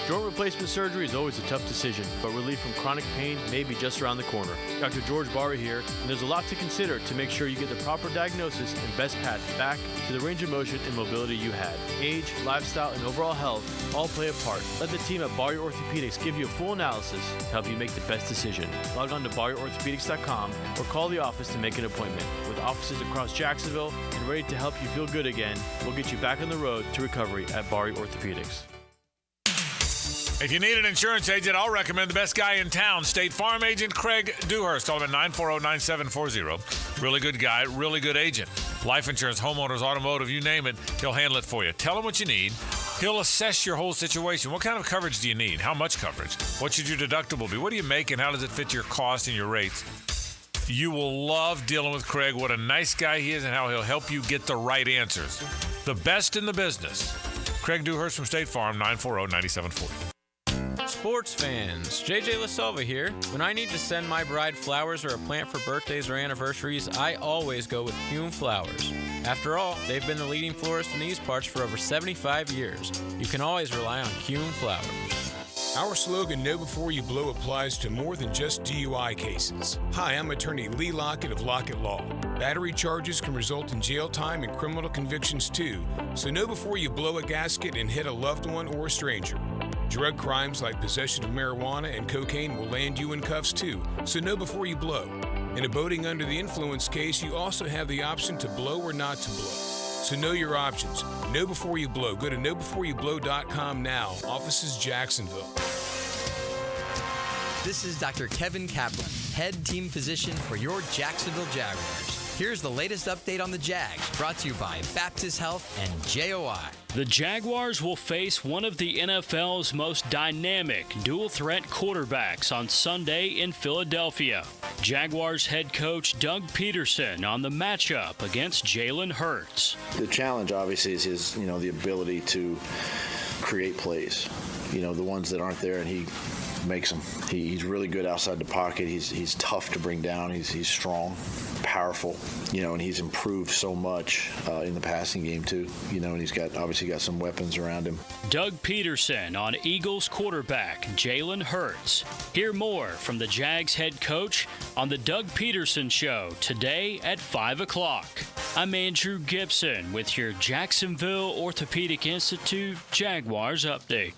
Joint replacement surgery is always a tough decision, but relief from chronic pain may be just around the corner. Dr. George Bari here, and there's a lot to consider to make sure you get the proper diagnosis and best path back to the range of motion and mobility you had. Age, lifestyle, and overall health all play a part. Let the team at Bari Orthopedics give you a full analysis to help you make the best decision. Log on to BariOrthopedics.com or call the office to make an appointment. With offices across Jacksonville and ready to help you feel good again, we'll get you back on the road to recovery at Bari Orthopedics. If you need an insurance agent, I'll recommend the best guy in town, State Farm agent Craig Dewhurst. Call him at 940-9740. Really good guy, really good agent. Life insurance, homeowners, automotive, you name it, he'll handle it for you. Tell him what you need. He'll assess your whole situation. What kind of coverage do you need? How much coverage? What should your deductible be? What do you make, and how does it fit your cost and your rates? You will love dealing with Craig. What a nice guy he is, and how he'll help you get the right answers. The best in the business. Craig Dewhurst from State Farm, 940-9740. Sports fans, JJ LaSalva here. When I need to send my bride flowers or a plant for birthdays or anniversaries, I always go with Kuhn Flowers. After all, they've been the leading florist in these parts for over 75 years. You can always rely on Kuhn Flowers. Our slogan, Know Before You Blow, applies to more than just DUI cases. Hi, I'm attorney Lee Lockett of Lockett Law. Battery charges can result in jail time and criminal convictions too, so know before you blow a gasket and hit a loved one or a stranger. Drug crimes like possession of marijuana and cocaine will land you in cuffs too, so know before you blow. In a boating under the influence case, you also have the option to blow or not to blow. So know your options. Know before you blow. Go to knowbeforeyoublow.com now. Offices Jacksonville. This is Dr. Kevin Kaplan, head team physician for your Jacksonville Jaguars. Here's the latest update on the Jags, brought to you by Baptist Health and JOI. The Jaguars will face one of the NFL's most dynamic dual-threat quarterbacks on Sunday in Philadelphia. Jaguars head coach Doug Peterson on the matchup against Jalen Hurts. The challenge, obviously, is his, the ability to create plays. The ones that aren't there, and he makes them. He's really good outside the pocket. He's tough to bring down. He's strong, powerful, and he's improved so much in the passing game too. And he's obviously got some weapons around him. Doug Peterson on Eagles quarterback Jalen Hurts. Hear more from the Jags head coach on the Doug Peterson Show today at 5 o'clock. I'm Andrew Gibson with your Jacksonville Orthopedic Institute Jaguars update.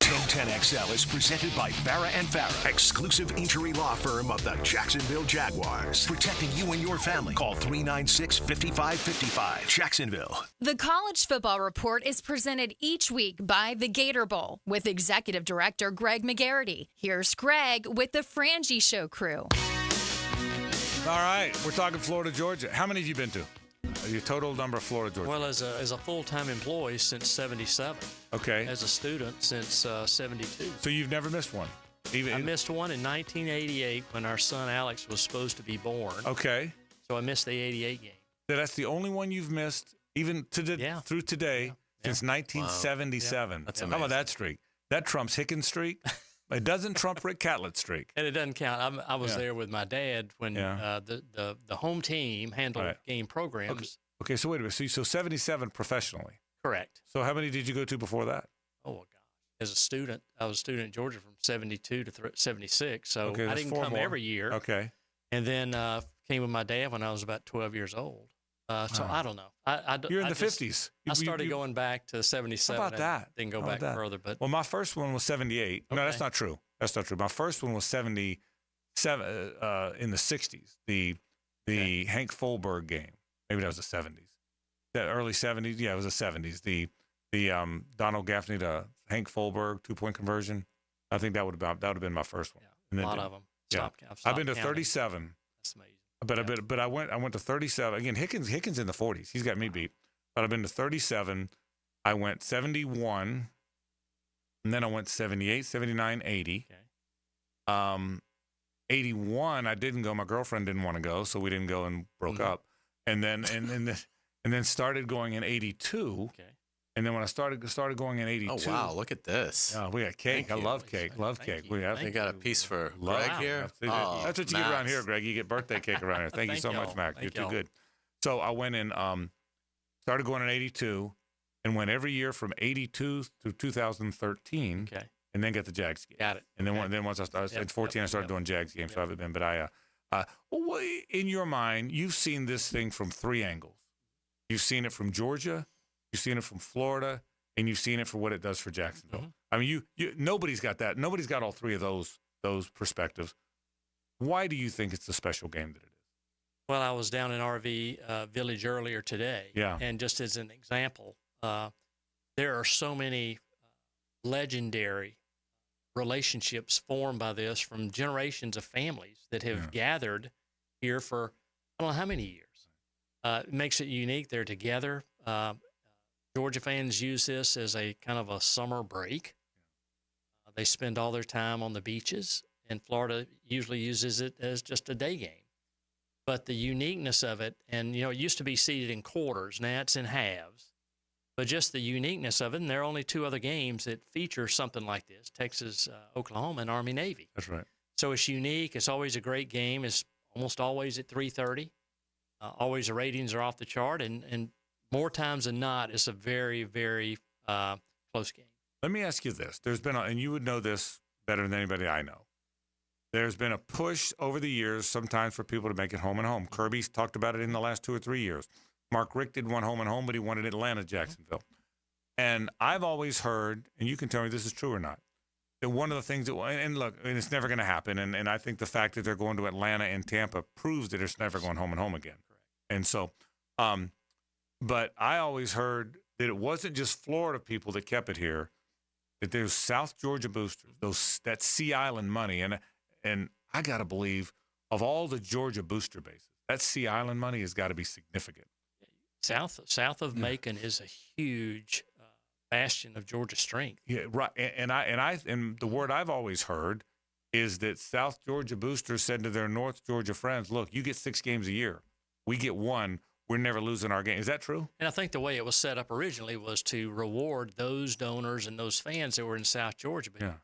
1010XL is presented by Farah & Farah, exclusive injury law firm of the Jacksonville Jaguars. Protecting you and your family. Call 396-5555. Jacksonville. The College Football Report is presented each week by the Gator Bowl with Executive Director Greg McGarity. Here's Greg with the Frangie Show crew. All right, we're talking Florida, Georgia. How many have you been to? Your total number of Florida, Georgia? Well, as a full-time employee since 77. Okay. As a student since 72. So you've never missed one? I missed one in 1988 when our son Alex was supposed to be born. Okay. So I missed the 88 game. So that's the only one you've missed, even through today, since 1977. Wow. That's How about that streak? That trumps Hickens' streak. It doesn't trump Rick Catlett's streak. And it doesn't count. I was there with my dad when the home team handled game programs. Okay, so wait a minute. So 77 professionally. Correct. So how many did you go to before that? Oh, gosh. As a student, I was a student in Georgia from 72 to 76. So Okay, I that's didn't four come more. every year. Okay. And then came with my dad when I was about 12 years old. So I don't know. You're in I the just- 50s. I started going back to 77. How about that? Didn't go How back about that? further. But Well, my first one was 78. No, that's not true. That's not true. My first one was 77 in the 60s. The Hank Fulberg game. Maybe that was the 70s. The early 70s. Yeah, it was the 70s. The Donald Gaffney to Hank Fulberg 2-point conversion. I think that would have been my first one. a lot of them. I've been to 37. That's amazing. But I went to 37 again. Hickens in the 40s. He's got me beat. But I've been to 37. I went 71, and then I went 78, 79, 80. Okay. 81, I didn't go. My girlfriend didn't want to go, so we didn't go and broke up. And then started going in 82. Okay. And then when I started going in 82. Oh, wow. Look at this. Oh, we got cake. I love cake. Love cake. We got a piece for Love Greg here. Oh, That's what you get around here, Greg. You get birthday cake around here. Thank you so much, Mac. You're too good. So I went in, started going in 82, and went every year from 82 through 2013. Okay. And then got the Jags game. Got it. And then once I started at 14, I started doing Jags games. So I haven't been. But in your mind, you've seen this thing from three angles. You've seen it from Georgia, you've seen it from Florida, and you've seen it for what it does for Jacksonville. Mm-hmm. I mean, nobody's got that. Nobody's got all three of those perspectives. Why do you think it's the special game that it is? Well, I was down in RV Village earlier today. Yeah. And just as an example, there are so many legendary relationships formed by this from generations of families that have gathered here for I don't know how many years. It makes it unique. They're together. Georgia fans use this as a kind of a summer break. They spend all their time on the beaches, and Florida usually uses it as just a day game. But the uniqueness of it, and it used to be seeded in quarters, now it's in halves. But just the uniqueness of it, and there are only two other games that feature something like this, Texas, Oklahoma, and Army-Navy. That's right. So it's unique. It's always a great game. It's almost always at 3:30. Always the ratings are off the chart, and more times than not, it's a very, very close game. Let me ask you this. There's been, and you would know this better than anybody I know. There's been a push over the years sometimes for people to make it home and home. Kirby's talked about it in the last 2 or 3 years. Mark Richt did one home and home, but he wanted Atlanta, Jacksonville. And I've always heard, and you can tell me this is true or not, that one of the things that, and look, and it's never going to happen. And I think the fact that they're going to Atlanta and Tampa proves that it's never going home and home again. And so, but I always heard that it wasn't just Florida people that kept it here, that there's South Georgia boosters, that Sea Island money. And I got to believe of all the Georgia booster bases, that Sea Island money has got to be significant. South of Macon is a huge bastion of Georgia strength. Yeah, right. And the word I've always heard is that South Georgia boosters said to their North Georgia friends, look, you get 6 games a year. We get 1. We're never losing our game. Is that true? And I think the way it was set up originally was to reward those donors and those fans that were in South Georgia. But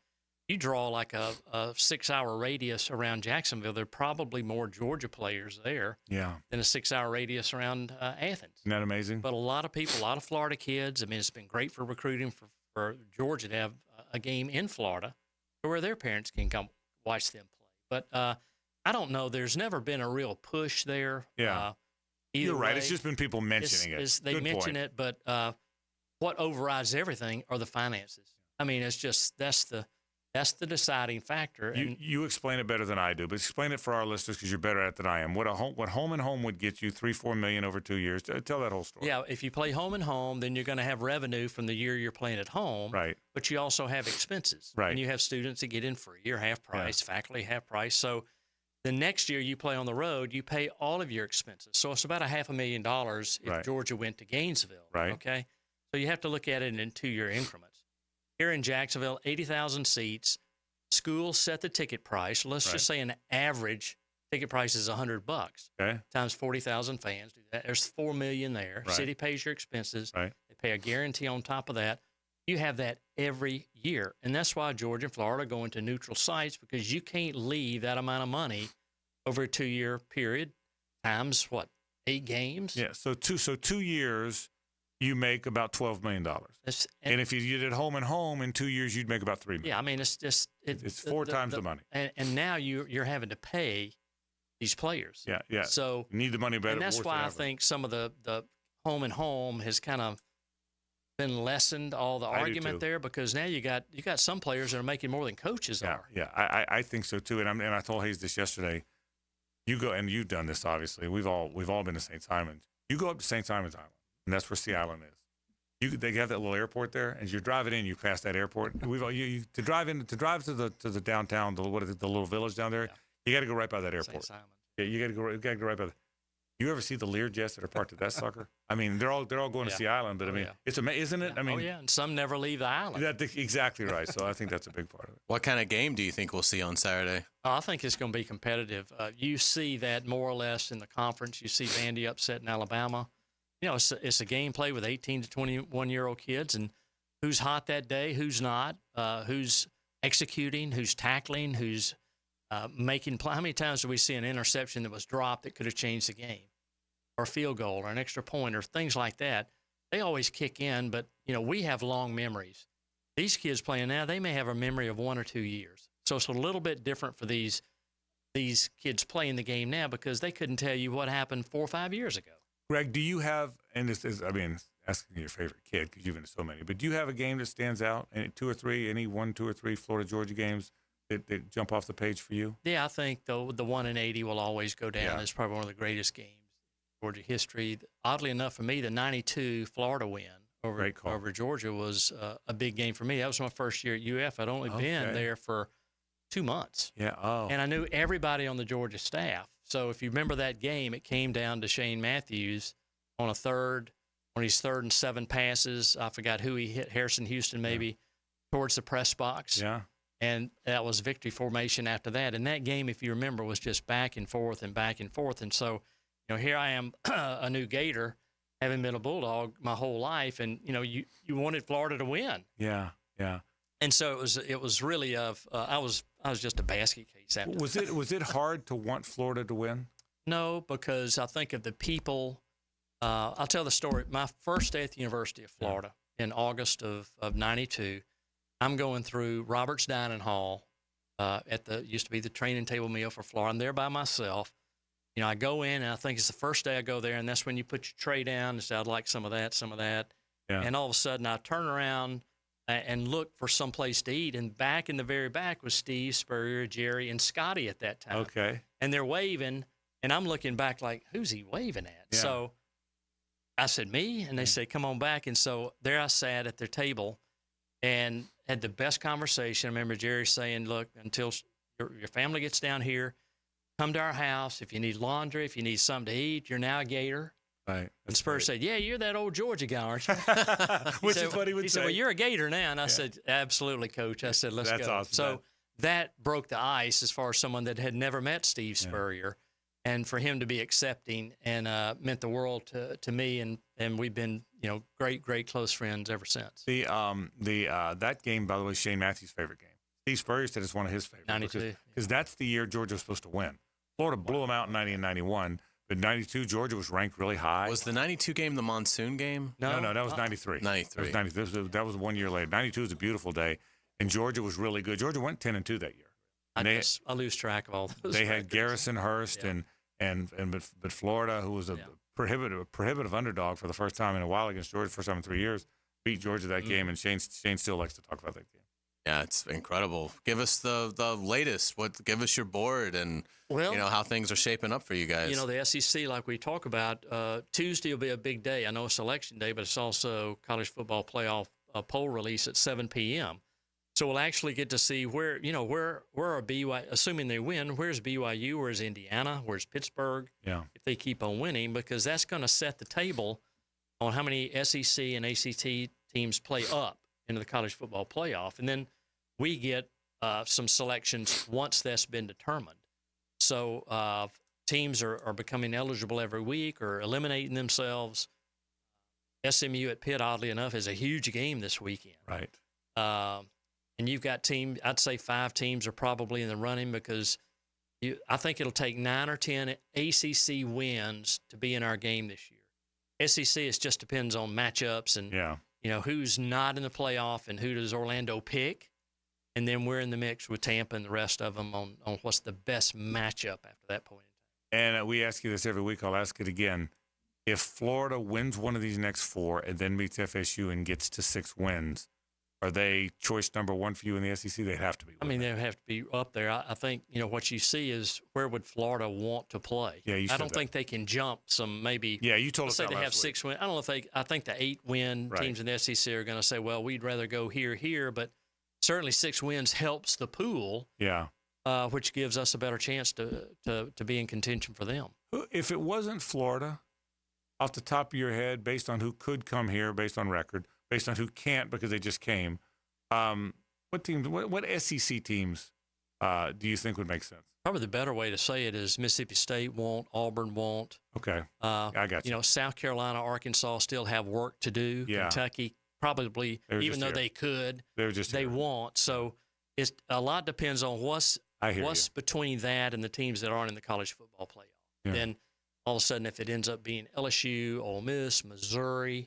you draw like a 6-hour radius around Jacksonville, there are probably more Georgia players there than a 6-hour radius around Athens. Isn't that amazing? But a lot of people, a lot of Florida kids, I mean, it's been great for recruiting for Georgia to have a game in Florida where their parents can come watch them play. But I don't know. There's never been a real push there. Yeah. You're right. It's just been people mentioning it. They mention it, but what overrides everything are the finances. I mean, it's just that's the deciding factor. You explain it better than I do, but explain it for our listeners because you're better at it than I am. What home and home would get you, $3-4 million over 2 years. Tell that whole story. Yeah, if you play home and home, then you're going to have revenue from the year you're playing at home. Right. But you also have expenses. Right. And you have students that get in free or half price, faculty half price. So the next year you play on the road, you pay all of your expenses. So it's about $500,000 if Georgia went to Gainesville. Right. Okay. So you have to look at it in 2-year increments. Here in Jacksonville, 80,000 seats. Schools set the ticket price. Let's just say an average ticket price is $100. Okay. Times 40,000 fans. Do that. There's $4 million there. Right. City pays your expenses. Right. They pay a guarantee on top of that. You have that every year. And that's why Georgia and Florida go into neutral sites because you can't leave that amount of money over a 2-year period times, 8 games? Yeah, so 2 years, you make about $12 million. And if you did it home and home, in 2 years, you'd make about $3 million. Yeah, I mean, it's just... It's 4 times the money. And now you're having to pay these players. Yeah. So you need the money better. And that's why I think some of the home and home has kind of been lessened, all the argument there, because now you got some players that are making more than coaches are. Yeah, I think so too. And I told Hays this yesterday. You go, and you've done this obviously. We've all been to St. Simon's. You go up to St. Simon's Island, and that's where Sea Island is. They have that little airport there, and you're driving in. You pass that airport. To drive to the downtown, the little village down there. You got to go right by that airport. St. Simon. Yeah, you got to go right by. You ever see the Lear jets that are parked at that sucker? I mean, they're all going to Sea Island, but I mean, it's amazing, isn't it? I mean, and some never leave the island. Exactly right. So I think that's a big part of it. What kind of game do you think we'll see on Saturday? I think it's going to be competitive. You see that more or less in the conference. You see Vandy upsetting Alabama. You know, it's a game play with 18 to 21-year-old kids, and who's hot that day, who's not, who's executing, who's tackling, who's making play. How many times do we see an interception that was dropped that could have changed the game, or a field goal, or an extra point, or things like that? They always kick in, but we have long memories. These kids playing now, they may have a memory of 1 or 2 years. So it's a little bit different for these kids playing the game now because they couldn't tell you what happened 4 or 5 years ago. Greg, do you have, and this is, asking your favorite kid because you've been to so many, but do you have a game that stands out, any 2 or 3 Florida Georgia games that jump off the page for you? Yeah, I think the 1 in 80 will always go down as probably one of the greatest games in Georgia history. Oddly enough, for me, the 92 Florida win over Georgia was a big game for me. That was my first year at UF. I'd only been there for 2 months. Yeah. Oh. And I knew everybody on the Georgia staff. So if you remember that game, it came down to Shane Matthews on his 3rd and 7 passes. I forgot who he hit, Harrison Houston maybe, towards the press box. Yeah. And that was victory formation after that. And that game, if you remember, was just back and forth and back and forth. And so, here I am, a new Gator, having been a Bulldog my whole life, and you wanted Florida to win. Yeah. And so it was really I was just a basket case after. Was it hard to want Florida to win? No, because I think of the people. I'll tell the story. My first day at the University of Florida in August of '92, I'm going through Robert's Dining Hall used to be the training table meal for Florida. I'm there by myself. I go in, and I think it's the first day I go there, and that's when you put your tray down and say, I'd like some of that. Yeah. And all of a sudden, I turn around, and looked for some place to eat. And back in the very back was Steve, Spurrier, Jerry, and Scotty at that time. Okay. And they're waving, and I'm looking back like, who's he waving at? Yeah. So I said, me? And they said, come on back. And so there I sat at their table and had the best conversation. I remember Jerry saying, look, until your family gets down here, come to our house. If you need laundry, if you need something to eat, you're now a Gator. Right. And Spurs said, yeah, you're that old Georgia guy, aren't you? Which is what he would He say. said, well, you're a Gator now. And I said, absolutely, Coach. I said, let's That's go. awesome. So that broke the ice as far as someone that had never met Steve Spurrier. And for him to be accepting and meant the world to me. And we've been, great close friends ever since. That game, by the way, is Shane Matthews' favorite game. Steve Spurrier said it's one of his favorites. 92. Because that's the year Georgia was supposed to win. Florida blew them out in 90 and 91. But 92, Georgia was ranked really high. Was the 92 game the monsoon game? No, that was 93. 93. That was 93. That was 1 year later. 92 was a beautiful day, and Georgia was really good. Georgia went 10-2 that year. I lose track of all those. They had Garrison Hurst but Florida, who was a prohibitive underdog for the first time in a while against Georgia, first time in 3 years, beat Georgia that game, and Shane still likes to talk about that game. Yeah, it's incredible. Give us the latest. Give us your board and how things are shaping up for you guys. The SEC, like we talk about, Tuesday will be a big day. I know it's election day, but it's also college football playoff poll release at 7 p.m. So we'll actually get to see where are BYU, assuming they win, where's BYU, where's Indiana, where's Pittsburgh, if they keep on winning, because that's going to set the table on how many SEC and ACT teams play up into the college football playoff. And then we get some selections once that's been determined. So teams are becoming eligible every week or eliminating themselves. SMU at Pitt, oddly enough, is a huge game this weekend. Right. And you've got I'd say 5 teams are probably in the running because I think it'll take 9 or 10 ACC wins to be in our game this year. SEC, it just depends on matchups and who's not in the playoff and who does Orlando pick. And then we're in the mix with Tampa and the rest of them on what's the best matchup after that point in time. And we ask you this every week. I'll ask it again. If Florida wins one of these next 4 and then meets FSU and gets to 6 wins, are they choice number 1 for you in the SEC? They'd have to be. I mean, they have to be up there. I think, what you see is where would Florida want to play? Yeah, I don't think they can jump some maybe. Yeah, you told us that say they have last 6 wins. I don't know if I think the 8-win teams in the SEC are going to say, well, we'd rather go here, but certainly 6 wins helps the pool. Yeah. Which gives us a better chance to be in contention for them. If it wasn't Florida, off the top of your head, based on who could come here, based on record, based on who can't because they just came, what teams? What SEC teams do you think would make sense? Probably the better way to say it is Mississippi State won't, Auburn won't. Okay, I got you. South Carolina, Arkansas still have work to do. Yeah. Kentucky probably, even though they could, they won't. So it's a lot depends on what's between that and the teams that aren't in the college football playoff. Yeah. Then all of a sudden, if it ends up being LSU, Ole Miss, Missouri,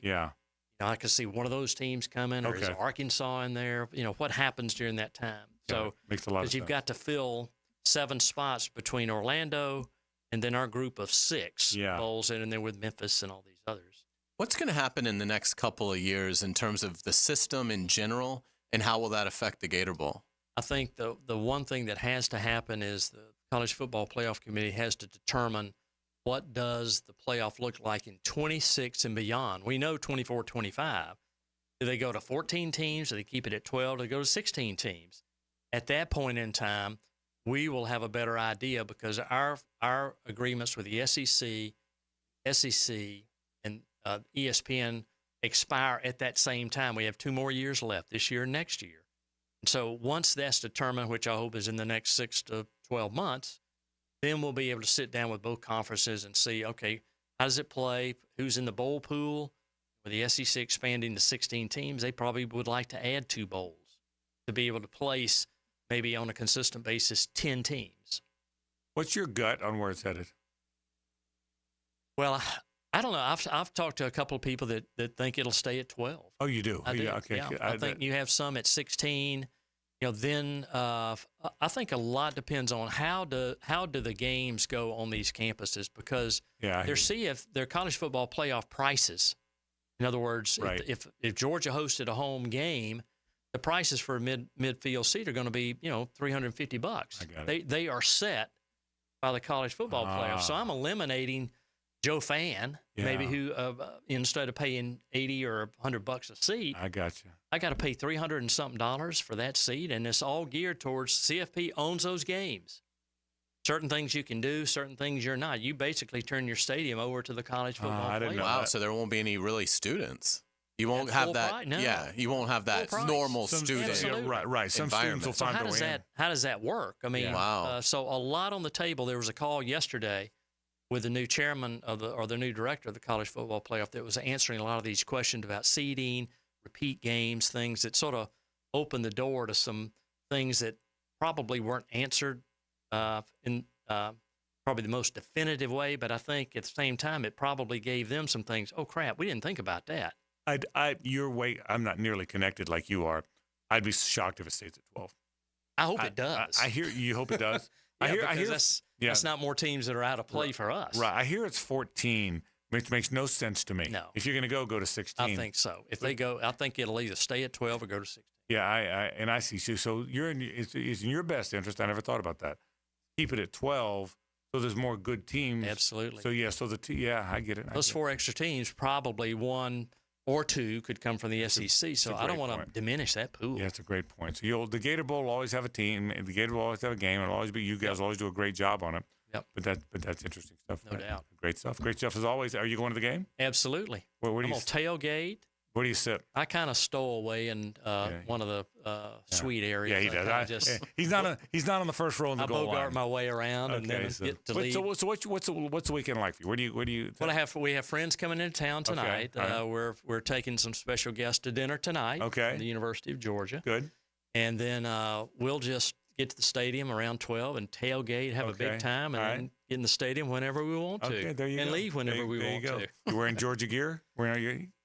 I could see one of those teams coming, or is Arkansas in there? What happens during that time? So makes a lot of sense. Because you've got to fill 7 spots between Orlando and then our group of 6 bowls, and then with Memphis and all these others. What's going to happen in the next couple of years in terms of the system in general, and how will that affect the Gator Bowl? I think the one thing that has to happen is the College Football Playoff Committee has to determine what does the playoff look like in 26 and beyond. We know 24-25. Do they go to 14 teams? Do they keep it at 12? Do they go to 16 teams? At that point in time, we will have a better idea because our agreements with the SEC, and ESPN expire at that same time. We have 2 more years left, this year and next year. And so once that's determined, which I hope is in the next 6 to 12 months, then we'll be able to sit down with both conferences and see, okay, how does it play? Who's in the bowl pool? With the SEC expanding to 16 teams, they probably would like to add 2 bowls to be able to place maybe on a consistent basis 10 teams. What's your gut on where it's headed? Well, I don't know. I've talked to a couple of people that think it'll stay at 12. Oh, you do? I do. Okay. Yeah. I think you have some at 16. Then I think a lot depends on how do the games go on these campuses because they're college football playoff prices. In other words, if Georgia hosted a home game, the prices for a midfield seat are going to be, $350. They are set by the college football playoffs. So I'm eliminating Joe Fan, maybe who instead of paying $80 or $100 a seat, I got you. I got to pay $300 and something for that seat, and it's all geared towards CFP owns those games. Certain things you can do, certain things you're not. You basically turn your stadium over to the college football playoffs. Wow, so there won't be any really students. You won't have that. No. Yeah, you won't have that normal student. Right. Some students will find their way in. How does that work? I mean, wow. So a lot on the table. There was a call yesterday with the new chairman or the new director of the college football playoff that was answering a lot of these questions about seeding, repeat games, things that sort of opened the door to some things that probably weren't answered in probably the most definitive way. But I think at the same time, it probably gave them some things. Oh crap, we didn't think about that. I'm not nearly connected like you are. I'd be shocked if it stays at 12. I hope it does. I hear you hope it does. I hear that's not more teams that are out of play for us. Right. I hear it's 14, which makes no sense to me. No. If you're going to go to 16. I think so. If they go, I think it'll either stay at 12 or go to 16. Yeah, I see. So it's in your best interest. I never thought about that. Keep it at 12, so there's more good teams. Absolutely. So I get it. Those 4 extra teams, probably 1 or 2 could come from the SEC. So I don't want to diminish that pool. Yeah, that's a great point. So the Gator Bowl will always have a team. The Gator Bowl will always have a game. It'll always be you guys always do a great job on it. Yep. But that's interesting stuff. No doubt. Great stuff. Great stuff as always. Are you going to the game? Absolutely. Where do I'm you going to tailgate. Where do you sit? I kind of stole away in one of the suite areas. Yeah, he does. He's not on the first row in the goal line. I bogart my way around and then get to lead. So what's the weekend like for you? Where do you? Well, we have friends coming into town tonight. Okay. We're taking some special guests to dinner tonight. Okay. From the University of Georgia. Good. And then we'll just get to the stadium around 12 and tailgate, have a big time, and then get in the stadium whenever we want to. Okay, there you and go. leave whenever we want to. You wearing Georgia gear? You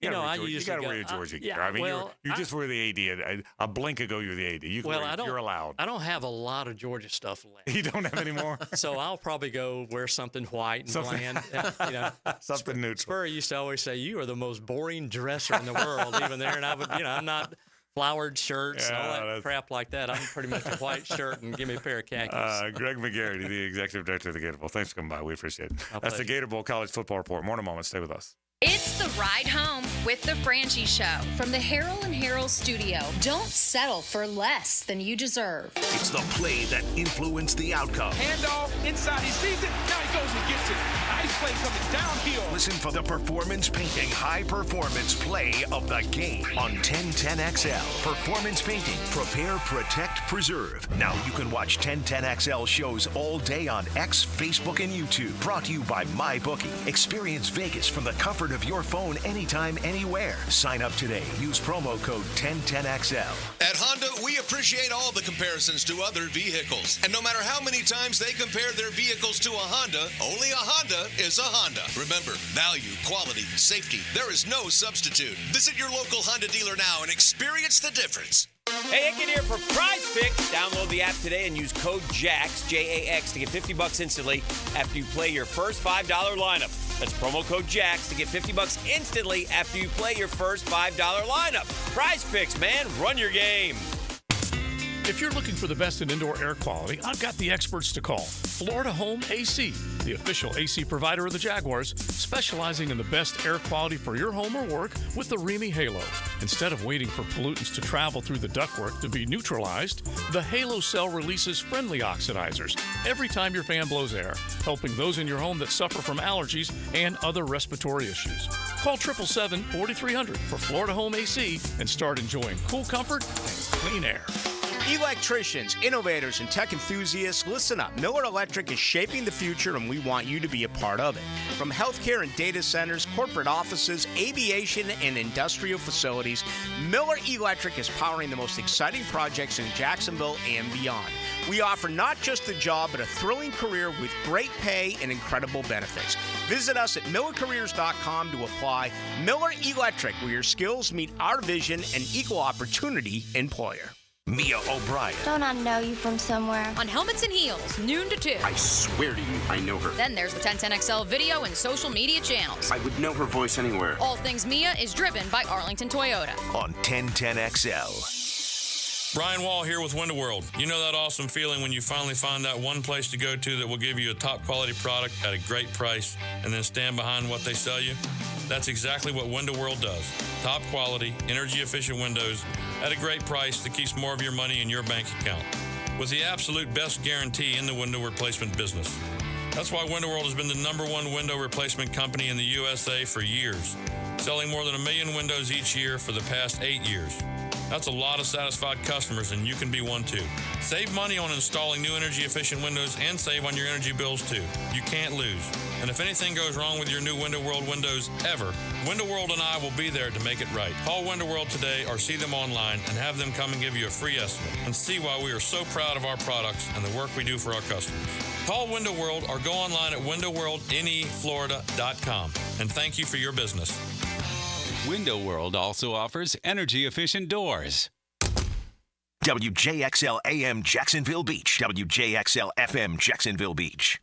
got to wear your Georgia gear. I mean, you just wear the AD. A blink ago, you're the AD. You're allowed. I don't have a lot of Georgia stuff left. You don't have any more? So I'll probably go wear something white and bland. Something neutral. Spur used to always say, "You are the most boring dresser in the world." Even there, and I would, I'm not flowered shirts and all that crap like that. I'm pretty much a white shirt and give me a pair of khakis. Greg McGarity, the executive director of the Gator Bowl. Thanks for coming by. We appreciate it. That's the Gator Bowl College Football Report. More in a moment. Stay with us. It's the ride home with the Frangie Show from the Harold and Harold studio. Don't settle for less than you deserve. It's the play that influenced the outcome. Handoff inside. He sees it. Now he goes and gets it. Nice play coming downhill. Listen for the performance painting high performance play of the game on 1010XL. Performance painting. Prepare, protect, preserve. Now you can watch 1010XL shows all day on X, Facebook, and YouTube. Brought to you by MyBookie. Experience Vegas from the comfort of your phone anytime, anywhere. Sign up today. Use promo code 1010XL. At Honda, we appreciate all the comparisons to other vehicles. And no matter how many times they compare their vehicles to a Honda, only a Honda is a Honda. Remember, value, quality, safety, there is no substitute. Visit your local Honda dealer now and experience the difference. Hey, Hicken here for Prize Picks. Download the app today and use code JAX, J-A-X, to get $50 instantly after you play your first $5 lineup. That's promo code JAX to get $50 instantly after you play your first $5 lineup. Prize Picks, man. Run your game. If you're looking for the best in indoor air quality, I've got the experts to call. Florida Home AC, the official AC provider of the Jaguars, specializing in the best air quality for your home or work with the Remy Halo. Instead of waiting for pollutants to travel through the ductwork to be neutralized, the Halo cell releases friendly oxidizers every time your fan blows air, helping those in your home that suffer from allergies and other respiratory issues. Call 777-4300 for Florida Home AC and start enjoying cool comfort and clean air. Electricians, innovators, and tech enthusiasts, listen up. Miller Electric is shaping the future, and we want you to be a part of it. From healthcare and data centers, corporate offices, aviation, and industrial facilities, Miller Electric is powering the most exciting projects in Jacksonville and beyond. We offer not just a job, but a thrilling career with great pay and incredible benefits. Visit us at millercareers.com to apply. Miller Electric, where your skills meet our vision and equal opportunity employer. Mia O'Brien. Don't I know you from somewhere? On Helmets and Heels, noon to 2. I swear to you, I know her. Then there's the 1010XL video and social media channels. I would know her voice anywhere. All Things Mia is driven by Arlington Toyota. On 1010XL. Brian Wall here with Window World. You know that awesome feeling when you finally find that one place to go to that will give you a top quality product at a great price and then stand behind what they sell you? That's exactly what Window World does. Top quality, energy efficient windows at a great price that keeps more of your money in your bank account. With the absolute best guarantee in the window replacement business. That's why Window World has been the #1 window replacement company in the USA for years, selling more than 1 million windows each year for the past 8 years. That's a lot of satisfied customers, and you can be one too. Save money on installing new energy-efficient windows and save on your energy bills too. You can't lose. And if anything goes wrong with your new Window World windows ever, Window World and I will be there to make it right. Call Window World today or see them online and have them come and give you a free estimate and see why we are so proud of our products and the work we do for our customers. Call Window World or go online at windowworldneflorida.com. And thank you for your business. Window World also offers energy-efficient doors. WJXL AM Jacksonville Beach. WJXL FM Jacksonville Beach.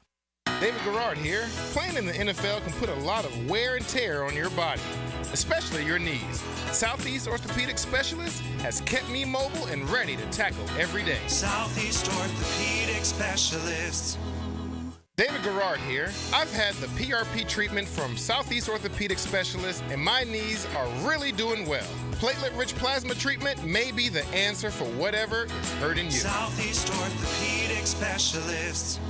David Garrard here. Playing in the NFL can put a lot of wear and tear on your body, especially your knees. Southeast Orthopedic Specialist has kept me mobile and ready to tackle every day. Southeast Orthopedic Specialists. David Garrard here. I've had the PRP treatment from Southeast Orthopedic Specialists, and my knees are really doing well. Platelet-rich plasma treatment may be the answer for whatever is hurting you. Southeast Orthopedic Specialists.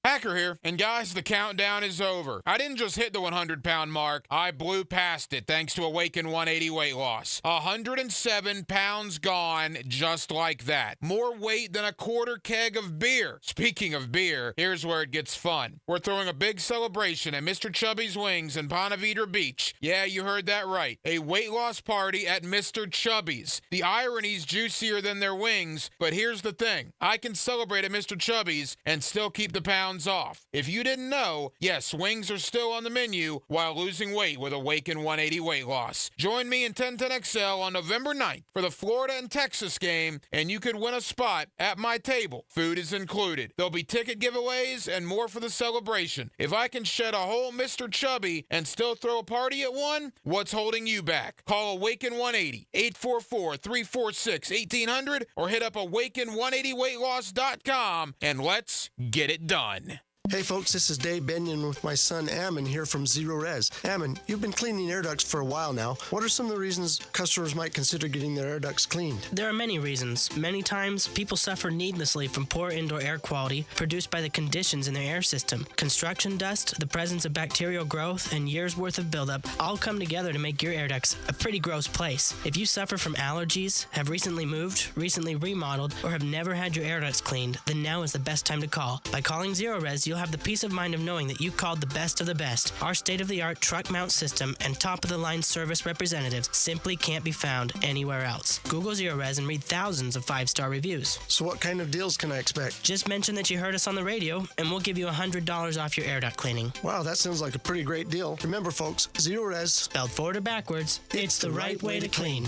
Hacker here, and guys, the countdown is over. I didn't just hit the 100-pound mark. I blew past it thanks to Awaken 180 weight loss. 107 pounds gone just like that. More weight than a quarter keg of beer. Speaking of beer, here's where it gets fun. We're throwing a big celebration at Mr. Chubby's Wings in Ponte Vedra Beach. Yeah, you heard that right. A weight loss party at Mr. Chubby's. The irony's juicier than their wings, but here's the thing. I can celebrate at Mr. Chubby's and still keep the pounds off. If you didn't know, yes, wings are still on the menu while losing weight with Awaken 180 weight loss. Join me in 1010XL on November 9th for the Florida and Texas game, and you could win a spot at my table. Food is included. There'll be ticket giveaways and more for the celebration. If I can shed a whole Mr. Chubby and still throw a party at one, what's holding you back? Call Awaken 180, 844-346-1800, or hit up awaken180weightloss.com, and let's get it done. Hey folks, this is Dave Benyon with my son Ammon here from Zero Res. Ammon, you've been cleaning air ducts for a while now. What are some of the reasons customers might consider getting their air ducts cleaned? There are many reasons. Many times, people suffer needlessly from poor indoor air quality produced by the conditions in their air system. Construction dust, the presence of bacterial growth, and years' worth of buildup all come together to make your air ducts a pretty gross place. If you suffer from allergies, have recently moved, recently remodeled, or have never had your air ducts cleaned, then now is the best time to call. By calling Zero Res, you'll have the peace of mind of knowing that you called the best of the best. Our state-of-the-art truck mount system and top-of-the-line service representatives simply can't be found anywhere else. Google Zero Res and read thousands of 5-star reviews. So what kind of deals can I expect? Just mention that you heard us on the radio, and we'll give you $100 off your air duct cleaning. Wow, that sounds like a pretty great deal. Remember, folks, Zero Res, spelled forward or backwards, it's the right way to clean.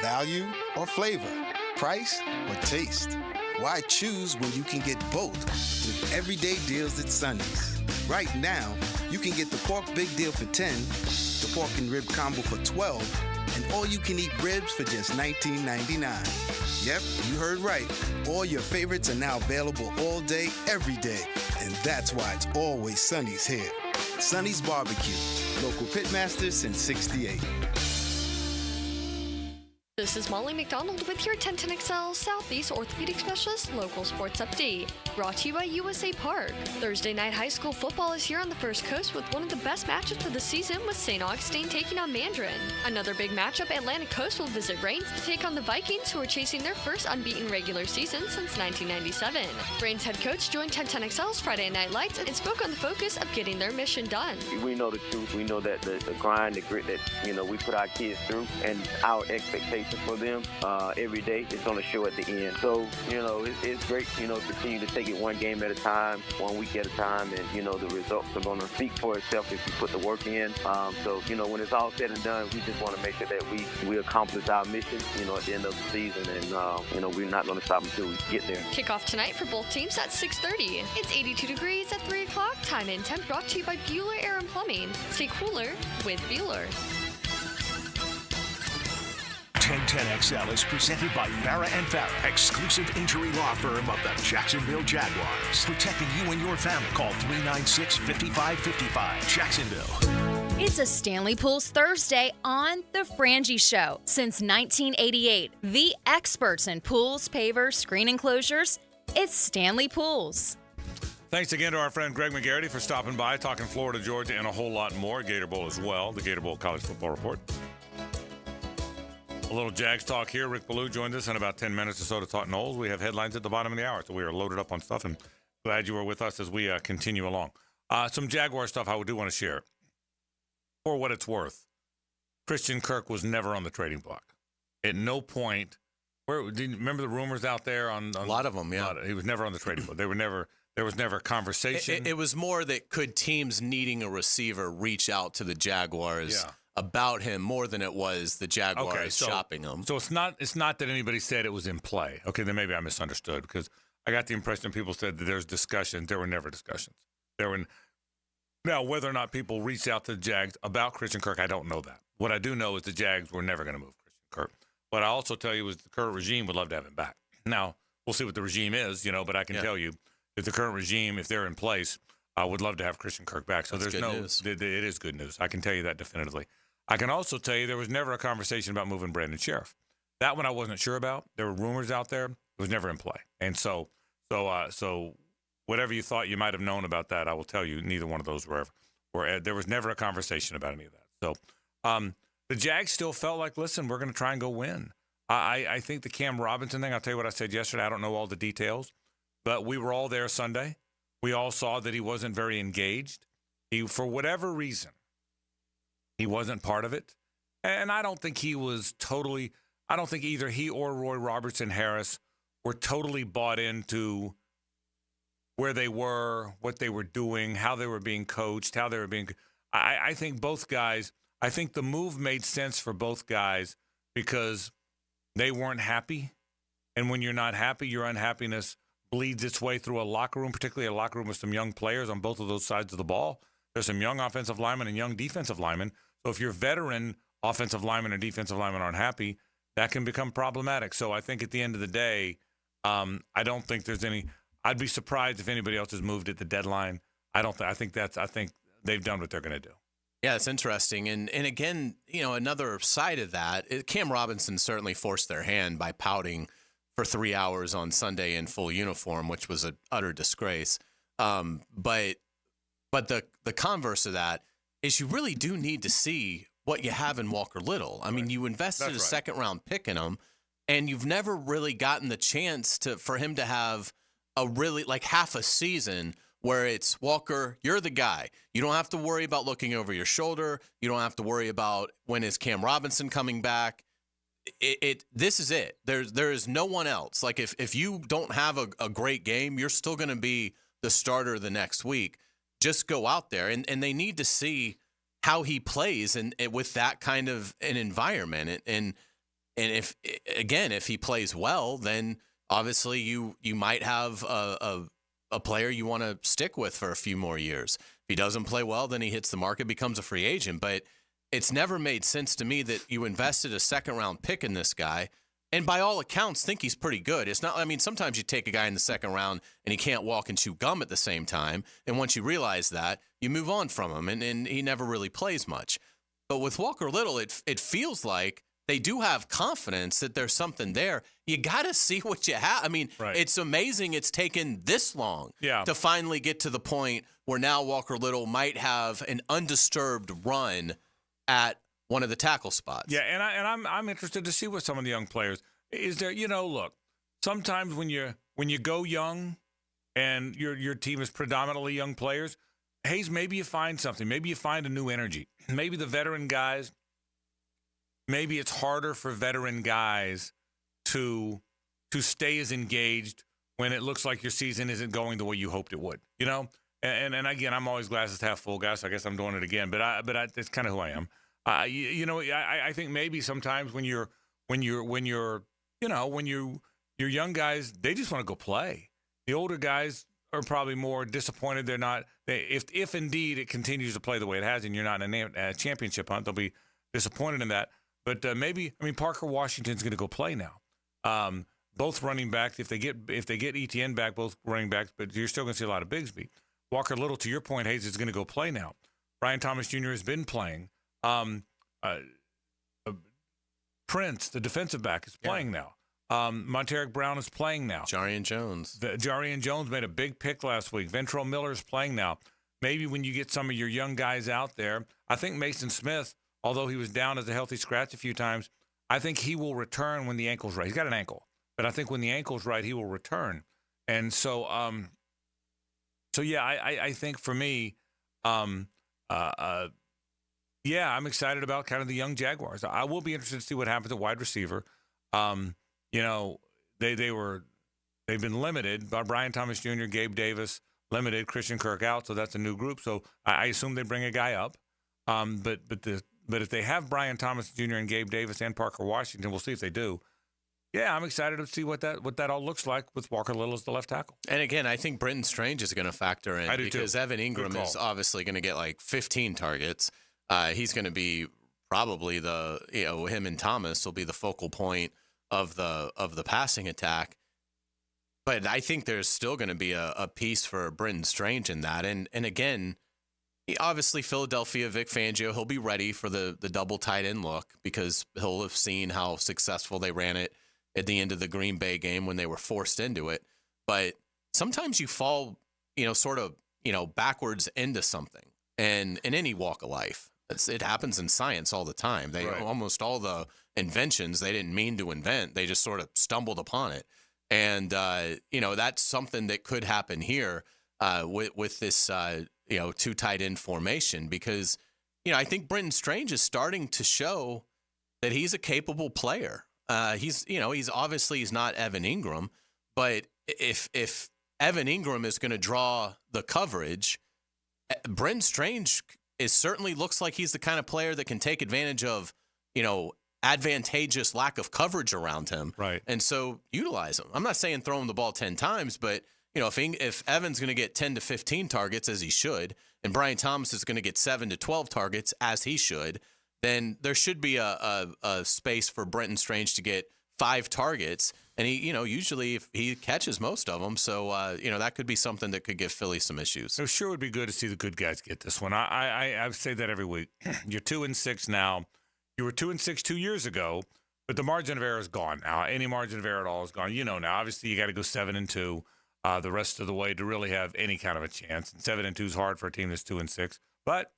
Value or flavor? Price or taste? Why choose when you can get both with everyday deals at Sonny's? Right now, you can get the pork big deal for $10, the pork and rib combo for $12, and all you can eat ribs for just $19.99. Yep, you heard right. All your favorites are now available all day, every day. And that's why it's always Sonny's here. Sonny's Barbecue, local pitmaster since '68. This is Molly McDonald with your 1010XL Southeast Orthopedic Specialist Local Sports Update. Brought to you by USA Park. Thursday night high school football is here on the First Coast with one of the best matchups of the season with St. Augustine taking on Mandarin. Another big matchup, Atlantic Coast will visit Reigns to take on the Vikings, who are chasing their first unbeaten regular season since 1997. Reigns head coach joined 1010XL's Friday Night Lights and spoke on the focus of getting their mission done. We know the truth. We know that the grind, the grit that we put our kids through, and our expectation passion for them every day, it's going to show at the end. So, it's great, continue to take it one game at a time, 1 week at a time, and, the results are going to speak for itself if you put the work in. So, when it's all said and done, we just want to make sure that we accomplish our mission, at the end of the season, and, we're not going to stop until we get there. Kickoff tonight for both teams at 6:30. It's 82 degrees at 3 o'clock. Time and temp brought to you by Bueller Air and Plumbing. Stay cooler with Bueller. 1010XL is presented by Farah & Farah, exclusive injury law firm of the Jacksonville Jaguars. Protecting you and your family. Call 396-5555. Jacksonville. It's a Stanley Pools Thursday on The Frangie Show. Since 1988, the experts in pools, pavers, screen enclosures, it's Stanley Pools. Thanks again to our friend Greg McGarity for stopping by, talking Florida, Georgia, and a whole lot more. Gator Bowl as well, the Gator Bowl College Football Report. A little Jags talk here. Rick Ballou joined us in about 10 minutes or so to talk Knowles. We have headlines at the bottom of the hour, so we are loaded up on stuff, and glad you were with us as we continue along. Some Jaguar stuff I do want to share. For what it's worth, Christian Kirk was never on the trading block. At no point. Do you remember the rumors out there on a lot of them? Yeah, he was never on the trading block. There was never a conversation. It was more that could teams needing a receiver reach out to the Jaguars about him more than it was the Jaguars shopping him. So it's not that anybody said it was in play. Okay, then maybe I misunderstood because I got the impression people said that there's discussions. There were never discussions. Now, whether or not people reached out to the Jags about Christian Kirk, I don't know that. What I do know is the Jags were never going to move Christian Kirk. What I also tell you is the current regime would love to have him back. Now, we'll see what the regime is, but I can tell you that the current regime, if they're in place, would love to have Christian Kirk back. So That's there's good news. It is good news. I can tell you that definitively. I can also tell you there was never a conversation about moving Brandon Sheriff. That one I wasn't sure about. There were rumors out there. It was never in play. And so whatever you thought you might have known about that, I will tell you, neither one of those were there was never a conversation about any of that. So the Jags still felt like, listen, we're going to try and go win. I think the Cam Robinson thing, I'll tell you what I said yesterday. I don't know all the details, but we were all there Sunday. We all saw that he wasn't very engaged. For whatever reason, he wasn't part of it. And I don't think he was totally – I don't think either he or Roy Robertson Harris were totally bought into where they were, what they were doing, how they were being coached, how they were being – I think both guys – I think the move made sense for both guys because they weren't happy. And when you're not happy, your unhappiness bleeds its way through a locker room, particularly a locker room with some young players on both of those sides of the ball. There's some young offensive linemen and young defensive linemen. So if your veteran offensive linemen and defensive linemen aren't happy, that can become problematic. So I think at the end of the day, I don't think there's any – I'd be surprised if anybody else has moved at the deadline. I think they've done what they're going to do. Yeah, it's interesting. And again, another side of that, Cam Robinson certainly forced their hand by pouting for 3 hours on Sunday in full uniform, which was an utter disgrace. But the converse of that is you really do need to see what you have in Walker Little. I mean, you invested a second-round pick in him, and you've never really gotten the chance for him to have a really, half a season where it's, Walker, you're the guy. You don't have to worry about looking over your shoulder. You don't have to worry about when is Cam Robinson coming back. This is it. There is no one else. If you don't have a great game, you're still going to be the starter the next week. Just go out there, and they need to see how he plays and with that kind of an environment. And if he plays well, then obviously you might have a player you want to stick with for a few more years. If he doesn't play well, then he hits the market, becomes a free agent. But it's never made sense to me that you invested a second-round pick in this guy, and by all accounts, think he's pretty good. It's not. I mean, sometimes you take a guy in the second round and he can't walk and chew gum at the same time, and once you realize that, you move on from him, and he never really plays much. But with Walker Little, it feels like they do have confidence that there's something there. You got to see what you have. I mean, It's amazing it's taken this long to finally get to the point where now Walker Little might have an undisturbed run at one of the tackle spots. Yeah, and I'm interested to see what some of the young players is there. Look, sometimes when you go young, and your team is predominantly young players, Hays, maybe you find something. Maybe you find a new energy. Maybe the veteran guys, maybe it's harder for veteran guys to stay as engaged when it looks like your season isn't going the way you hoped it would, you know? And again, I'm always glasses half full guy, so I guess I'm doing it again. But it's kind of who I am. I think maybe sometimes when you're young guys, they just want to go play. The older guys are probably more disappointed they're not. If indeed it continues to play the way it has, and you're not in a championship hunt, they'll be disappointed in that. But Parker Washington's going to go play now. Both running backs, if they get ETN back, both running backs, but you're still going to see a lot of Bigsby. Walker Little, to your point, Hays, is going to go play now. Brian Thomas Jr. has been playing. Prince, the defensive back, is playing now. Monteric Brown is playing now. Jarian Jones. Jarian Jones made a big pick last week. Ventrell Miller is playing now. Maybe when you get some of your young guys out there, I think Mason Smith, although he was down as a healthy scratch a few times, I think he will return when the ankle's right. He's got an ankle, but I think when the ankle's right, he will return. And so, I think for me, I'm excited about kind of the young Jaguars. I will be interested to see what happens at wide receiver. They've been limited by Brian Thomas Jr., Gabe Davis, limited, Christian Kirk out, so that's a new group. So I assume they bring a guy up. But if they have Brian Thomas Jr. and Gabe Davis and Parker Washington, we'll see if they do. Yeah, I'm excited to see what that all looks like with Walker Little as the left tackle. And again, I think Britton Strange is going to factor in because Evan Ingram is obviously going to get like 15 targets. He's going to be probably him and Thomas will be the focal point of the passing attack. But I think there's still going to be a piece for Britton Strange in that. And again, obviously Philadelphia, Vic Fangio, he'll be ready for the double tight end look because he'll have seen how successful they ran it at the end of the Green Bay game when they were forced into it. But sometimes you fall, backwards into something. And in any walk of life, it happens in science all the time. Almost all the inventions they didn't mean to invent. They just sort of stumbled upon it. And, that's something that could happen here with this, two tight end formation because, I think Britton Strange is starting to show that he's a capable player. He's not Evan Ingram, but if Evan Ingram is going to draw the coverage, Britton Strange certainly looks like he's the kind of player that can take advantage of, advantageous lack of coverage around him. Right. And so utilize him. I'm not saying throw him the ball 10 times, but, if Evan's going to get 10 to 15 targets as he should, and Brian Thomas is going to get 7 to 12 targets as he should, then there should be a space for Britton Strange to get 5 targets. And he, usually if he catches most of them. So, that could be something that could give Philly some issues. It sure would be good to see the good guys get this one. I say that every week. You're 2-6 now. You were 2-6 2 years ago, but the margin of error is gone now. Any margin of error at all is gone. Now, obviously you got to go 7-2 the rest of the way to really have any kind of a chance. And 7-2 is hard for a team that's 2-6. But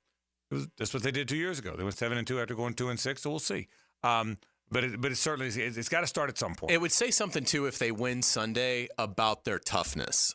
that's what they did 2 years ago. They went 7-2 after going 2-6. So we'll see. But it certainly it's got to start at some point. It would say something too if they win Sunday about their toughness.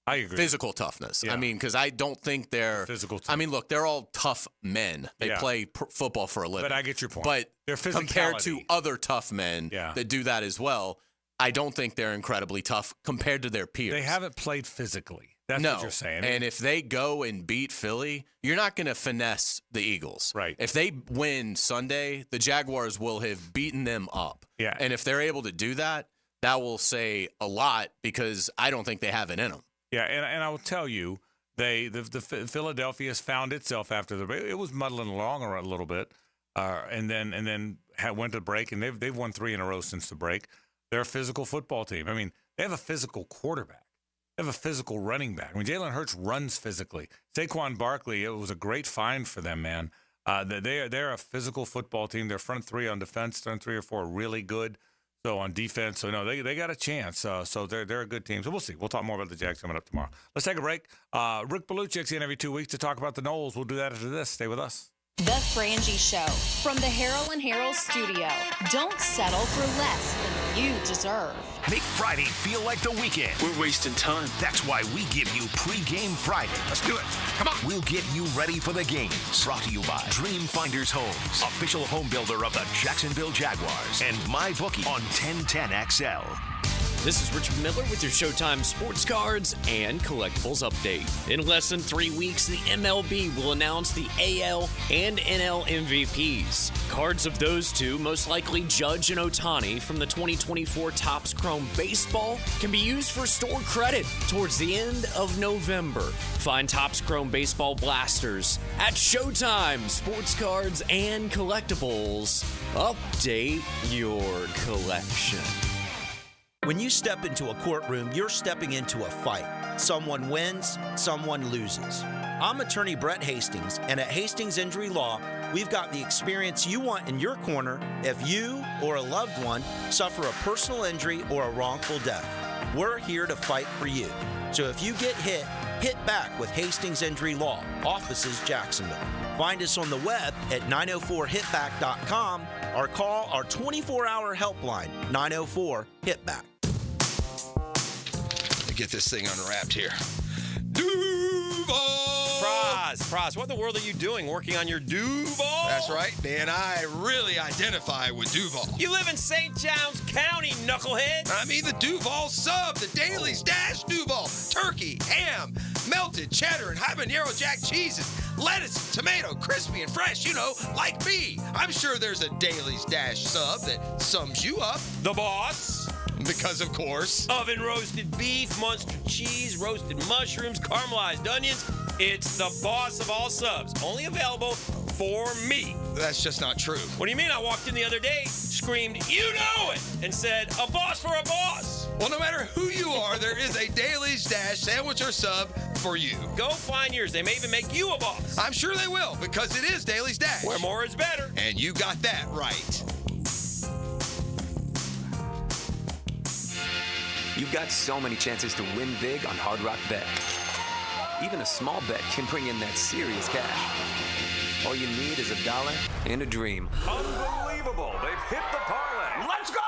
I agree. Physical toughness. Yeah. Because I don't think they're physical. Look, they're all tough men. They play football for a living. But I get your point. But their physicality, compared to other tough men that do that as well, I don't think they're incredibly tough compared to their peers. They haven't played physically. That's what you're saying. And if they go and beat Philly, you're not going to finesse the Eagles. Right. If they win Sunday, the Jaguars will have beaten them up. Yeah. And if they're able to do that, that will say a lot because I don't think they have it in them. Yeah, and I will tell you, the Philadelphia has found itself after the break. It was muddling along a little bit, and then went to break, and they've won 3 in a row since the break. They're a physical football team. They have a physical quarterback. They have a physical running back. Jalen Hurts runs physically. Saquon Barkley, it was a great find for them, man. They're a physical football team. Their front 3 on defense, front 3 or 4 are really good. So on defense, they got a chance. So they're a good team. So we'll see. We'll talk more about the Jags coming up tomorrow. Let's take a break. Rick Beluchik's in every 2 weeks to talk about the Knowles. We'll do that after this. Stay with us. The Frangie Show from the Harold and Harold studio. Don't settle for less than you deserve. Make Friday feel like the weekend. We're wasting time. That's why we give you Pre-Game Friday. Let's do it. Come on. We'll get you ready for the games. Brought to you by Dream Finders Homes, official home builder of the Jacksonville Jaguars, and MyBookie on 1010XL. This is Richard Miller with your Showtime Sports Cards and Collectibles Update. In less than 3 weeks, the MLB will announce the AL and NL MVPs. Cards of those two, most likely Judge and Ohtani from the 2024 Topps Chrome Baseball, can be used for store credit towards the end of November. Find Topps Chrome Baseball blasters at Showtime Sports Cards and Collectibles. Update your collection. When you step into a courtroom, you're stepping into a fight. Someone wins, someone loses. I'm attorney Brett Hastings, and at Hastings Injury Law, we've got the experience you want in your corner if you or a loved one suffer a personal injury or a wrongful death. We're here to fight for you. So if you get hit, hit back with Hastings Injury Law, offices Jacksonville. Find us on the web at 904hitback.com or call our 24-hour helpline, 904-HITBACK. Get this thing unwrapped here. Duval! Praz, what in the world are you doing working on your Duval? That's right, Dan. I really identify with Duval. You live in St. Johns County, knucklehead. I mean the Duval sub, the Dailies Dash Duval. Turkey, ham, melted cheddar, and habanero jack cheeses. Lettuce, tomato, crispy and fresh, like me. I'm sure there's a Dailies Dash sub that sums you up. The boss. Because, of course, oven roasted beef, Munster cheese, roasted mushrooms, caramelized onions. It's the boss of all subs. Only available for me. That's just not true. What do you mean? I walked in the other day, screamed, "You know it!" and said, "A boss for a boss." Well, no matter who you are, there is a Dailies Dash sandwich or sub for you. Go find yours. They may even make you a boss. I'm sure they will, because it is Dailies Dash. Where more is better. And you got that right. You've got so many chances to win big on Hard Rock Bet. Even a small bet can bring in that serious cash. All you need is $1 and a dream. Unbelievable. They've hit the parlay. Let's go!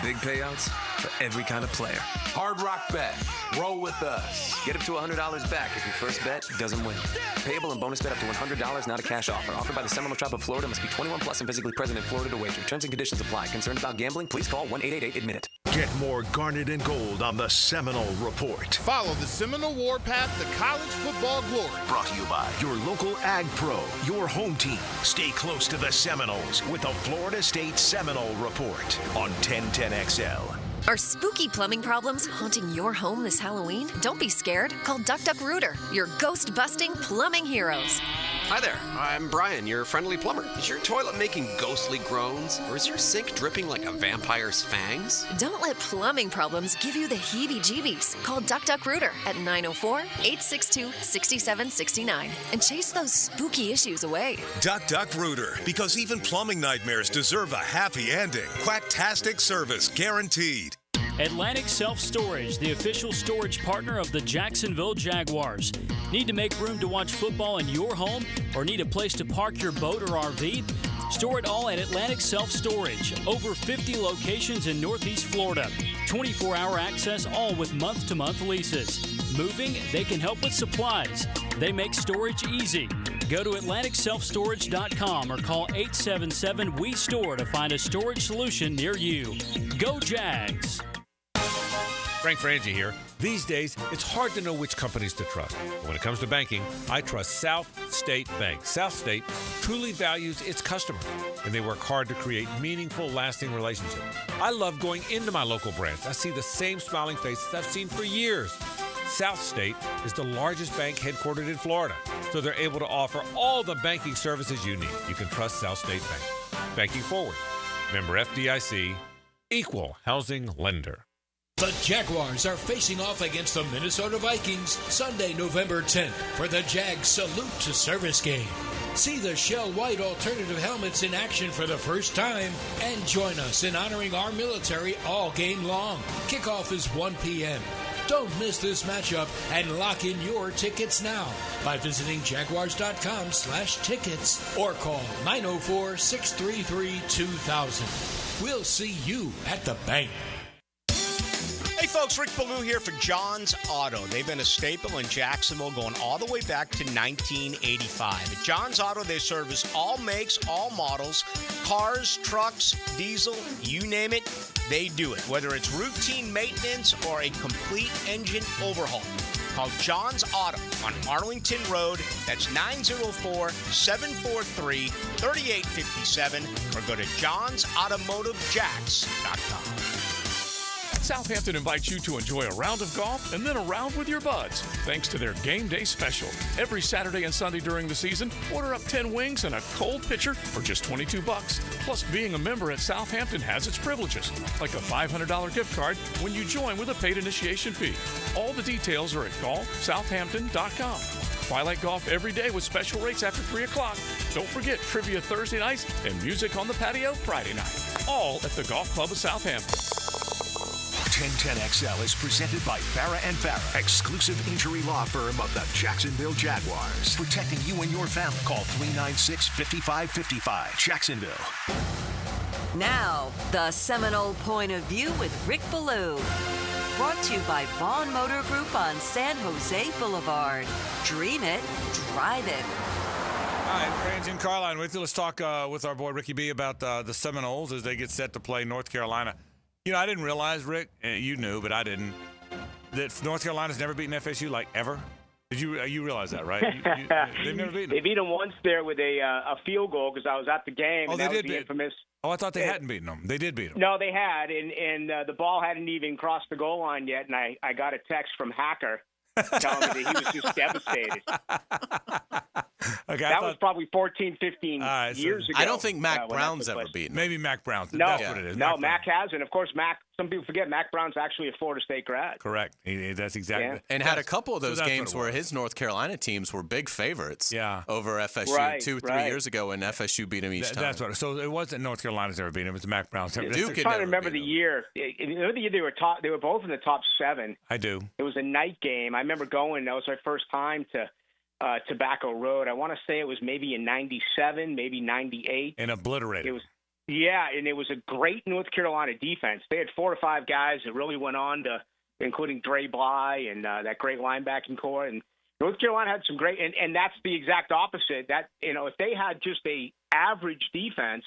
Big payouts for every kind of player. Hard Rock Bet. Roll with us. Get up to $100 back if your first bet doesn't win. Payable and bonus bet up to $100, not a cash offer. Offered by the Seminole Tribe of Florida. Must be 21 plus and physically present in Florida to wager. Terms and conditions apply. Concerned about gambling? Please call 1-888-ADMIT-IT. Get more Garnet and Gold on the Seminole Report. Follow the Seminole Warpath to college football glory. Brought to you by your local Ag Pro, your home team. Stay close to the Seminoles with the Florida State Seminole Report on 1010XL. Are spooky plumbing problems haunting your home this Halloween? Don't be scared. Call Duck Duck Rooter, your ghost-busting plumbing heroes. Hi there, I'm Brian, your friendly plumber. Is your toilet making ghostly groans? Or is your sink dripping like a vampire's fangs? Don't let plumbing problems give you the heebie-jeebies. Call Duck Duck Rooter at 904-862-6769 and chase those spooky issues away. Duck Duck Rooter, because even plumbing nightmares deserve a happy ending. Quacktastic service guaranteed. Atlantic Self-Storage, the official storage partner of the Jacksonville Jaguars. Need to make room to watch football in your home or need a place to park your boat or RV? Store it all at Atlantic Self-Storage. Over 50 locations in Northeast Florida. 24-hour access, all with month-to-month leases. Moving? They can help with supplies. They make storage easy. Go to AtlanticSelfStorage.com or call 877-WE-STORE to find a storage solution near you. Go Jags! Frank Frangie here. These days, it's hard to know which companies to trust. When it comes to banking, I trust South State Bank. South State truly values its customers, and they work hard to create meaningful, lasting relationships. I love going into my local branch. I see the same smiling faces I've seen for years. South State is the largest bank headquartered in Florida, so they're able to offer all the banking services you need. You can trust South State Bank. Banking forward. Member FDIC, equal housing lender. The Jaguars are facing off against the Minnesota Vikings Sunday, November 10th for the Jags Salute to Service game. See the Shell White alternative helmets in action for the first time and join us in honoring our military all game long. Kickoff is 1 p.m. Don't miss this matchup and lock in your tickets now by visiting jaguars.com/tickets or call 904-633-2000. We'll see you at the bank. Hey folks, Rick Ballou here for John's Auto. They've been a staple in Jacksonville going all the way back to 1985. At John's Auto, they service all makes, all models, cars, trucks, diesel, you name it, they do it. Whether it's routine maintenance or a complete engine overhaul. Call John's Auto on Arlington Road. That's 904-743-3857 or go to johnsautomotivejacks.com. Southampton invites you to enjoy a round of golf and then a round with your buds, thanks to their game day special. Every Saturday and Sunday during the season, order up 10 wings and a cold pitcher for just $22. Plus, being a member at Southampton has its privileges, like a $500 gift card when you join with a paid initiation fee. All the details are at golfsouthampton.com. Twilight Golf every day with special rates after 3 o'clock. Don't forget trivia Thursday nights and music on the patio Friday night. All at the Golf Club of Southampton. 1010XL is presented by Farah & Farah, exclusive injury law firm of the Jacksonville Jaguars. Protecting you and your family. Call 396-5555. Jacksonville. Now, the Seminole Point of View with Rick Ballou. Brought to you by Vaughn Motor Group on San Jose Boulevard. Dream it, drive it. All right, Frangie and Carlyon with you. Let's talk with our boy Ricky B about the Seminoles as they get set to play North Carolina. You know, I didn't realize, Rick, you knew, but I didn't, that North Carolina's never beaten FSU, like, ever. Did you realize that, right? They've never beaten them. They beat them once there with a field goal because I was at the game. Oh, and they that did. Was the infamous. Oh, I thought they hadn't beaten them. They did beat them. No, they had, and the ball hadn't even crossed the goal line yet, and I got a text from Hacker telling me that he was just devastated. Okay, that was probably 14, 15 years ago. I don't think Mac Brown's ever beaten. Maybe Mac Brown's. No, that's what it is. No, Mac hasn't. Of course, some people forget Mac Brown's actually a Florida State grad. Correct. That's exactly. Yeah. And had a couple of those games where his North Carolina teams were big favorites over FSU right, 2-3 years ago when FSU beat them each time. That's what. So it wasn't North Carolina's ever beaten him. It was Mac Brown's ever beaten him. I'm trying to remember the year. The year they were They were both in the top 7. I do. It was a night game. I remember going. That was my first time to Tobacco Road. I want to say it was maybe in 97, maybe 98. And obliterated. It was, yeah, and it was a great North Carolina defense. They had 4 or 5 guys that really went on to, including Dre Bly and that great linebacking core. And North Carolina had some great, and that's the exact opposite. That, if they had just a average defense,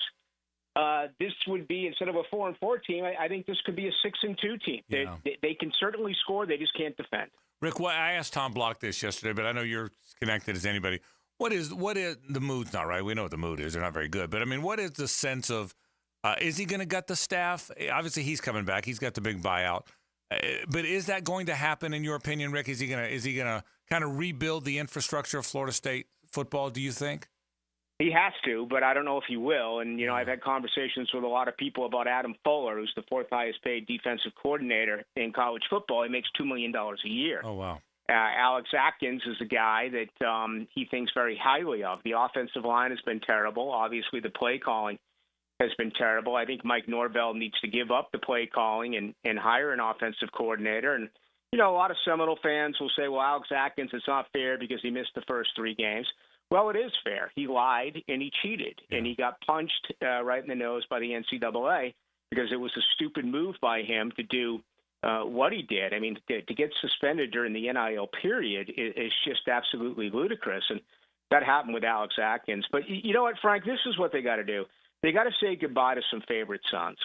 this would be, instead of a 4-4 team, I think this could be a 6-2 team. Yeah. They can certainly score. They just can't defend. Rick, I asked Tom Block this yesterday, but I know you're connected as anybody. What is the mood's not right? We know what the mood is. They're not very good. But, I mean, what is the sense of is he going to gut the staff? Obviously, he's coming back. He's got the big buyout. But is that going to happen, in your opinion, Rick? Is he gonna kind of rebuild the infrastructure of Florida State football, do you think? He has to, but I don't know if he will. And, I've had conversations with a lot of people about Adam Fuller, who's the 4th highest paid defensive coordinator in college football. He makes $2 million a year. Oh, wow. Alex Atkins is a guy that he thinks very highly of. The offensive line has been terrible. Obviously, the play calling has been terrible. I think Mike Norvell needs to give up the play calling and hire an offensive coordinator. And, a lot of Seminole fans will say, well, Alex Atkins, it's not fair because he missed the first 3 games. Well, it is fair. He lied and he cheated, and he got punched right in the nose by the NCAA because it was a stupid move by him to do what he did. I mean, to get suspended during the NIL period is just absolutely ludicrous, and that happened with Alex Atkins. But you know what, Frank? This is what they got to do. They got to say goodbye to some favorite sons.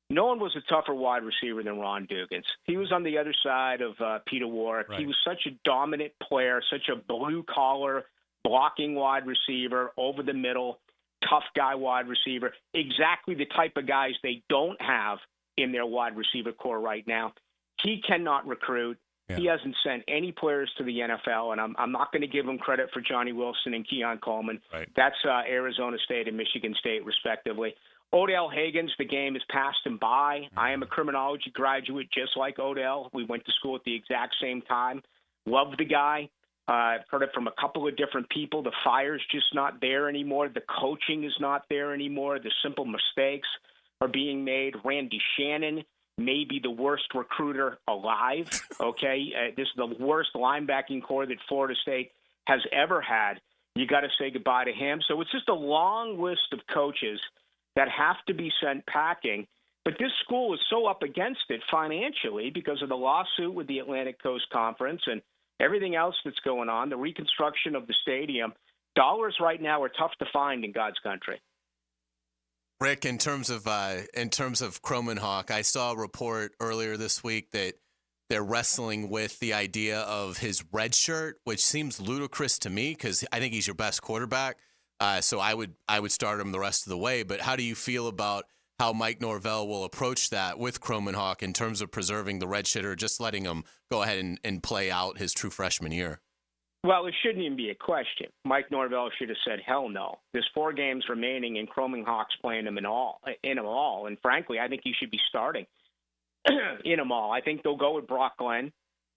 No one was a tougher wide receiver than Ron Dugans. He was on the other side of Peter Warrick. Right. He was such a dominant player, such a blue-collar, blocking wide receiver, over the middle, tough guy wide receiver, exactly the type of guys they don't have in their wide receiver core right now. He cannot recruit. Yeah. He hasn't sent any players to the NFL, and I'm not going to give him credit for Johnny Wilson and Keon Coleman. Right. That's Arizona State and Michigan State, respectively. Odell Higgins, the game has passed him by. Mm-hmm. I am a criminology graduate just like Odell. We went to school at the exact same time. Love the guy. I've heard it from a couple of different people. The fire's just not there anymore. The coaching is not there anymore. The simple mistakes are being made. Randy Shannon maybe the worst recruiter alive, okay? This is the worst linebacking core that Florida State has ever had. You got to say goodbye to him. So it's just a long list of coaches that have to be sent packing. But this school is so up against it financially because of the lawsuit with the Atlantic Coast Conference and everything else that's going on, the reconstruction of the stadium. Dollars right now are tough to find in God's country. Rick, in terms of Kromenhoek, I saw a report earlier this week that they're wrestling with the idea of his red shirt, which seems ludicrous to me because I think he's your best quarterback. So I would start him the rest of the way. But how do you feel about how Mike Norvell will approach that with Kromenhoek in terms of preserving the red shirt or just letting him go ahead and play out his true freshman year? Well, it shouldn't even be a question. Mike Norvell should have said, hell no. There's 4 games remaining, and Kromenhoek's playing them in them all. And frankly, I think he should be starting in them all. I think they'll go with Brock Glenn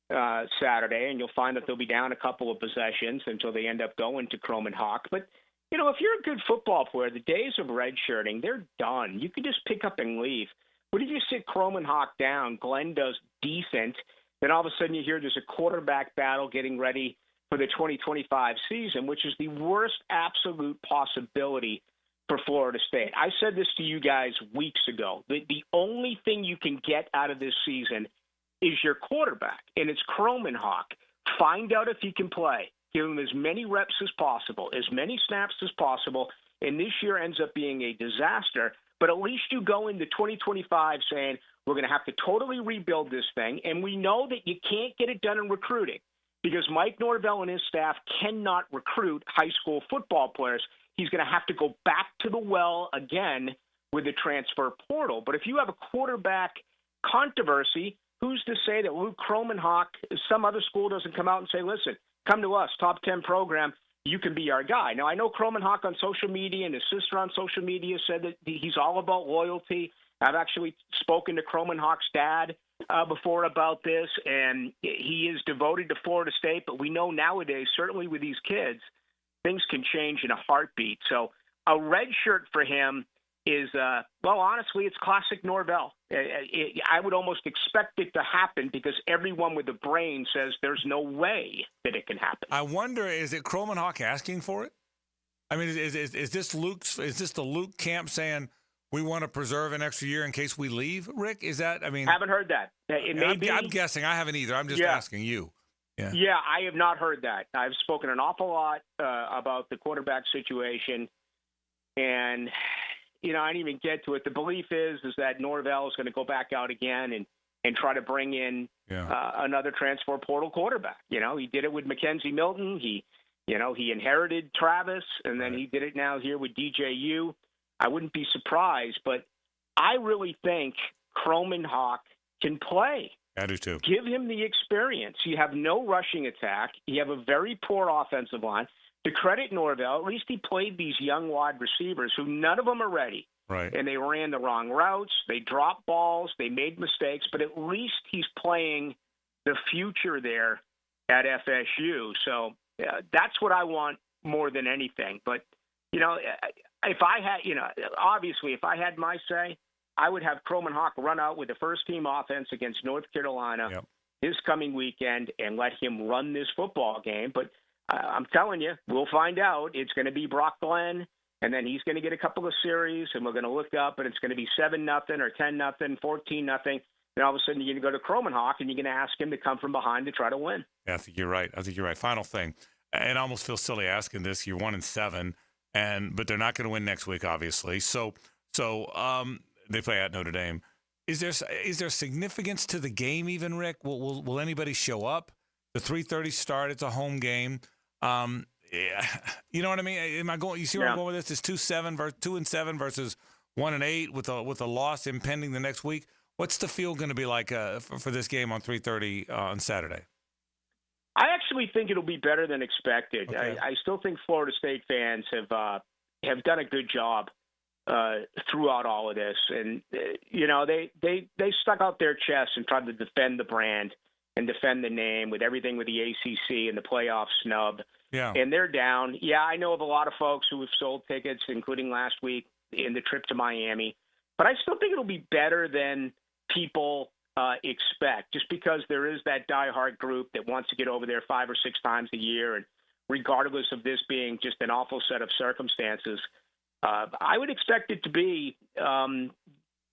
Saturday, and you'll find that they'll be down a couple of possessions until they end up going to Kromenhoek. But, you know, if you're a good football player, the days of redshirting, they're done. You can just pick up and leave. What if you sit Kromenhoek down, Glenn does decent, then all of a sudden you hear there's a quarterback battle getting ready for the 2025 season, which is the worst absolute possibility for Florida State. I said this to you guys weeks ago. The only thing you can get out of this season is your quarterback, and it's Kromenhoek. Find out if he can play. Give him as many reps as possible, as many snaps as possible, and this year ends up being a disaster. But at least you go into 2025 saying, we're going to have to totally rebuild this thing, and we know that you can't get it done in recruiting, because Mike Norvell and his staff cannot recruit high school football players. He's going to have to go back to the well again with the transfer portal. But if you have a quarterback controversy, who's to say that Luke Kromenhoek, some other school doesn't come out and say, listen, come to us, top 10 program, you can be our guy. Now, I know Kromenhoek on social media and his sister on social media said that he's all about loyalty. I've actually spoken to Kromenhoek's dad before about this, and he is devoted to Florida State. But we know nowadays, certainly with these kids, things can change in a heartbeat. So a red shirt for him is, well, honestly, it's classic Norvell. I would almost expect it to happen because everyone with a brain says there's no way that it can happen. I wonder, is it Kromenhoek asking for it? I mean, is this the Luke camp saying, we want to preserve an extra year in case we leave, Rick? Is that, I mean... Haven't heard that. It may be. I'm guessing. I haven't either. I'm just asking you. Yeah, I have not heard that. I've spoken an awful lot about the quarterback situation, and, you know, I didn't even get to it. The belief is that Norvell is going to go back out again and try to bring in another transfer portal quarterback. You know, he did it with Mackenzie Milton. He inherited Travis, and then he did it now here with DJU. I wouldn't be surprised, but I really think Kromenhoek can play. I do too. Give him the experience. You have no rushing attack. You have a very poor offensive line. To credit Norvell, at least he played these young wide receivers who none of them are ready. Right. And they ran the wrong routes. They dropped balls. They made mistakes. But at least he's playing the future there at FSU. So that's what I want more than anything. But, you know, if I had, you know, obviously if I had my say, I would have Kromenhoek run out with the first-team offense against North Carolina this coming weekend and let him run this football game. But I'm telling you, we'll find out. It's going to be Brock Glenn, and then he's going to get a couple of series, and we're going to look up, and it's going to be 7-0 or 10-0, 14-0. Then all of a sudden you're going to go to Kromenhoek, and you're going to ask him to come from behind to try to win. Yeah, I think you're right. Final thing, and I almost feel silly asking this. You're 1-7. But they're not going to win next week, obviously. So they play at Notre Dame. Is there significance to the game even, Rick? Will anybody show up? The 3:30 start. It's a home game. You know what I mean? Am I going? You see where I'm going with this? It's 2-7 versus 1-8 with a loss impending the next week. What's the feel going to be like for this game on 3:30 on Saturday? I actually think it'll be better than expected. Okay. I still think Florida State fans have done a good job throughout all of this, and you know they stuck out their chests and tried to defend the brand and defend the name with everything with the ACC and the playoff snub. Yeah, and they're down. Yeah, I know of a lot of folks who have sold tickets, including last week in the trip to Miami, but I still think it'll be better than people expect, just because there is that diehard group that wants to get over there 5 or 6 times a year, and regardless of this being just an awful set of circumstances, I would expect it to be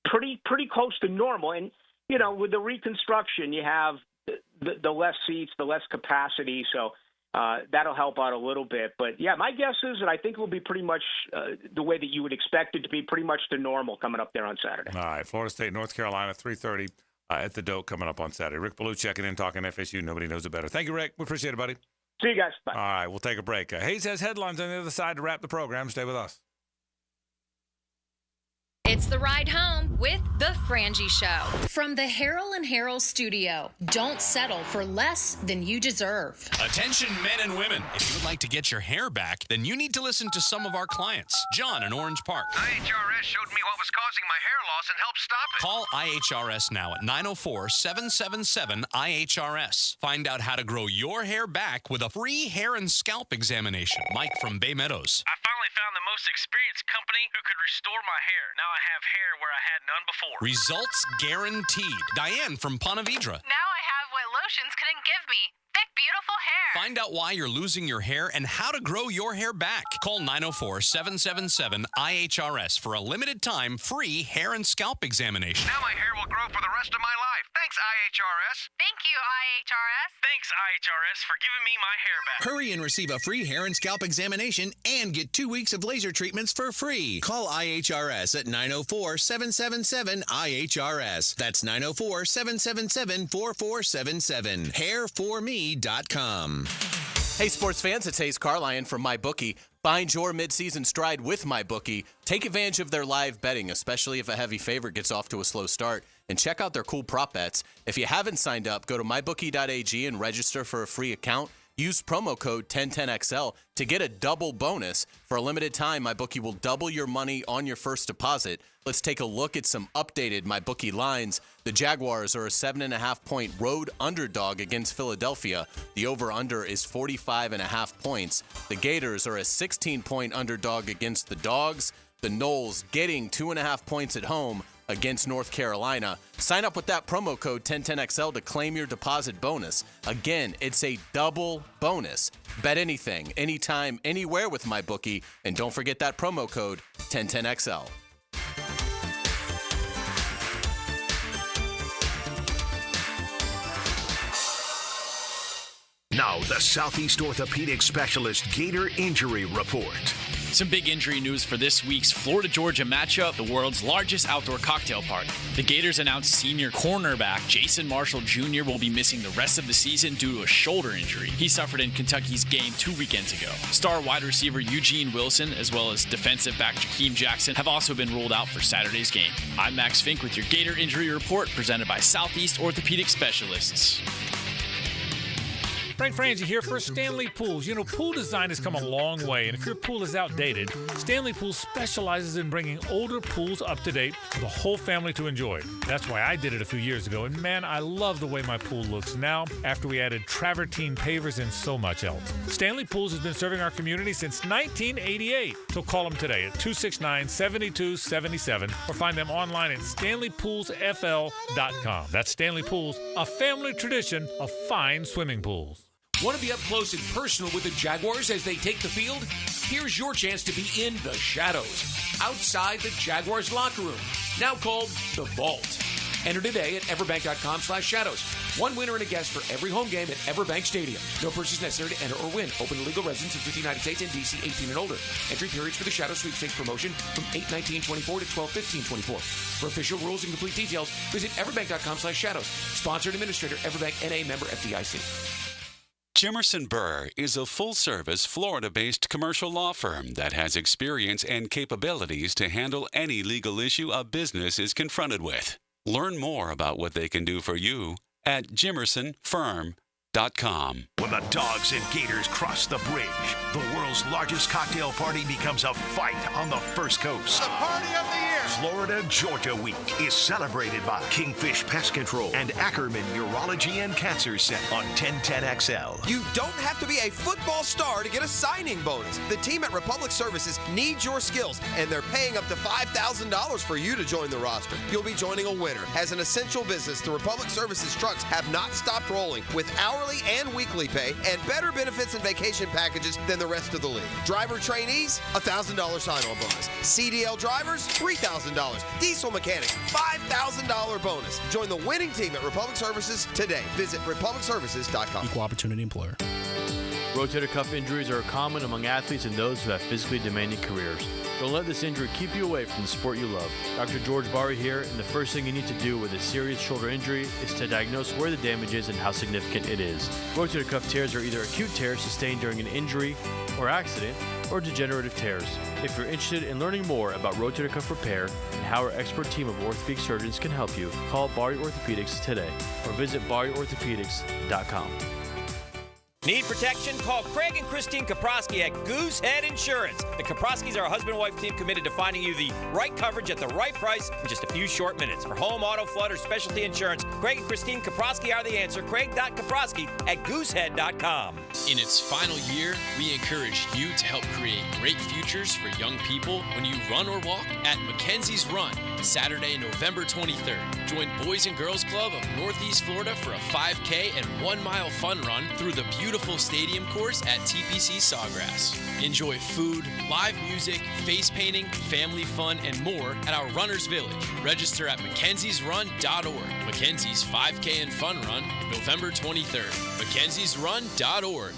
pretty close to normal. And, you know, with the reconstruction, you have the less seats, the less capacity, so that'll help out a little bit. But, yeah, my guess is that I think it will be pretty much the way that you would expect it to be, pretty much to normal coming up there on Saturday. All right, Florida State, North Carolina, 3:30 at the Doak coming up on Saturday. Rick Ballou checking in, talking FSU. Nobody knows it better. Thank you, Rick. We appreciate it, buddy. See you guys. Bye. All right, we'll take a break. Hayes has headlines on the other side to wrap the program. Stay with us. It's the ride home with the Frangie Show. From the Harold and Harold studio, don't settle for less than you deserve. Attention men and women. If you would like to get your hair back, then you need to listen to some of our clients. John in Orange Park. IHRS showed me what was causing my hair loss and helped stop it. Call IHRS now at 904-777-IHRS. Find out how to grow your hair back with a free hair and scalp examination. Mike from Bay Meadows. I finally found the most experienced company who could restore my hair. Now I have hair where I had none before. Results guaranteed. Diane from Ponte Vedra. Now I have what lotions couldn't give me. Thick, beautiful hair. Find out why you're losing your hair and how to grow your hair back. Call 904-777-IHRS for a limited time free hair and scalp examination. Now my hair will grow for the rest of my life. Thanks, IHRS. Thank you, IHRS. Thanks, IHRS, for giving me my hair back. Hurry and receive a free hair and scalp examination and get 2 weeks of laser treatments for free. Call IHRS at 904-777-IHRS. That's 904-777-4477. Hairforme.com. Hey, sports fans, it's Hays Carlyon from MyBookie. Find your midseason stride with MyBookie. Take advantage of their live betting, especially if a heavy favorite gets off to a slow start, and check out their cool prop bets. If you haven't signed up, go to mybookie.ag and register for a free account. Use promo code 1010XL to get a double bonus. For a limited time, MyBookie will double your money on your first deposit. Let's take a look at some updated MyBookie lines. The Jaguars are a 7.5-point road underdog against Philadelphia. The over-under is 45.5 points. The Gators are a 16-point underdog against the Dogs. The Noles getting 2.5 points at home against North Carolina. Sign up with that promo code 1010XL to claim your deposit bonus. Again, it's a double bonus. Bet anything, anytime, anywhere with MyBookie. And don't forget that promo code 1010XL. Now, the Southeast Orthopedic Specialist Gator Injury Report. Some big injury news for this week's Florida-Georgia matchup, the world's largest outdoor cocktail party. The Gators announced senior cornerback Jason Marshall Jr. will be missing the rest of the season due to a shoulder injury he suffered in Kentucky's game 2 weekends ago. Star wide receiver Eugene Wilson, as well as defensive back Jakeem Jackson, have also been ruled out for Saturday's game. I'm Max Fink with your Gator Injury Report, presented by Southeast Orthopedic Specialists. Frank Frangie here for Stanley Pools. You know, pool design has come a long way, and if your pool is outdated, Stanley Pools specializes in bringing older pools up to date for the whole family to enjoy. That's why I did it a few years ago, and man, I love the way my pool looks now after we added travertine pavers and so much else. Stanley Pools has been serving our community since 1988, so call them today at 269-7277 or find them online at StanleyPoolsFL.com. That's Stanley Pools, a family tradition of fine swimming pools. Want to be up close and personal with the Jaguars as they take the field? Here's your chance to be in the shadows, outside the Jaguars locker room, now called the Vault. Enter today at everbank.com/shadows. One winner and a guest for every home game at Everbank Stadium. No purchase necessary to enter or win. Open to legal residents of the United States and D.C. 18 and older. Entry periods for the Shadow Sweepstakes promotion from 8/19/24 to 12/15/24. For official rules and complete details, visit everbank.com/shadows. Sponsored administrator, Everbank NA, member FDIC. Jimerson Burr is a full-service, Florida-based commercial law firm that has experience and capabilities to handle any legal issue a business is confronted with. Learn more about what they can do for you at jimersonfirm.com. When the Dogs and Gators cross the bridge, the world's largest cocktail party becomes a fight on the First Coast. The party of the year. Florida Georgia Week is celebrated by Kingfish Pest Control and Ackerman Urology and Cancer Center on 1010XL. You don't have to be a football star to get a signing bonus. The team at Republic Services needs your skills, and they're paying up to $5,000 for you to join the roster. You'll be joining a winner. As an essential business, the Republic Services trucks have not stopped rolling with hourly and weekly pay and better benefits and vacation packages than the rest of the league. Driver trainees, $1,000 sign-on bonus. CDL drivers, $3,000. Diesel mechanics, $5,000 bonus. Join the winning team at Republic Services today. Visit republicservices.com. Equal opportunity employer. Rotator cuff injuries are common among athletes and those who have physically demanding careers. Don't let this injury keep you away from the sport you love. Dr. George Barry here, and the first thing you need to do with a serious shoulder injury is to diagnose where the damage is and how significant it is. Rotator cuff tears are either acute tears sustained during an injury or accident, or degenerative tears. If you're interested in learning more about rotator cuff repair and how our expert team of orthopedic surgeons can help you, call Barry Orthopedics today or visit barryorthopedics.com. Need protection? Call Craig and Christine Kaprosky at Goosehead Insurance. The Kaproskys are a husband-wife team committed to finding you the right coverage at the right price in just a few short minutes. For home, auto, flood, or specialty insurance, Craig and Christine Kaprosky are the answer. Craig.Kaprosky at Goosehead.com. In its final year, we encourage you to help create great futures for young people when you run or walk at Mackenzie's Run, Saturday, November 23rd. Join Boys and Girls Club of Northeast Florida for a 5K and 1 mile fun run through the beautiful stadium course at TPC Sawgrass. Enjoy food, live music, face painting, family fun, and more at our Runners Village. Register at mackenziesrun.org. Mackenzie's 5K and Fun Run, November 23rd. mackenziesrun.org.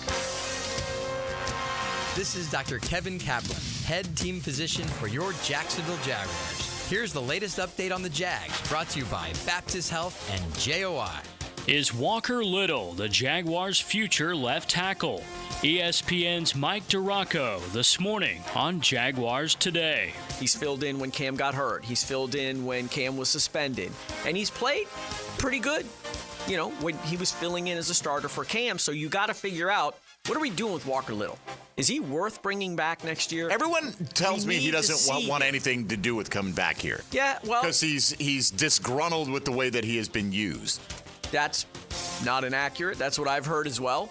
This is Dr. Kevin Kaplan, head team physician for your Jacksonville Jaguars. Here's the latest update on the Jags, brought to you by Baptist Health and JOI. Is Walker Little the Jaguars' future left tackle? ESPN's Mike DiRocco this morning on Jaguars Today. He's filled in when Cam got hurt. He's filled in when Cam was suspended. And he's played pretty good, when he was filling in as a starter for Cam. So you got to figure out, what are we doing with Walker Little? Is he worth bringing back next year? Everyone tells me he doesn't want anything to do with coming back here. Yeah, well, because he's disgruntled with the way that he has been used. That's not inaccurate. That's what I've heard as well.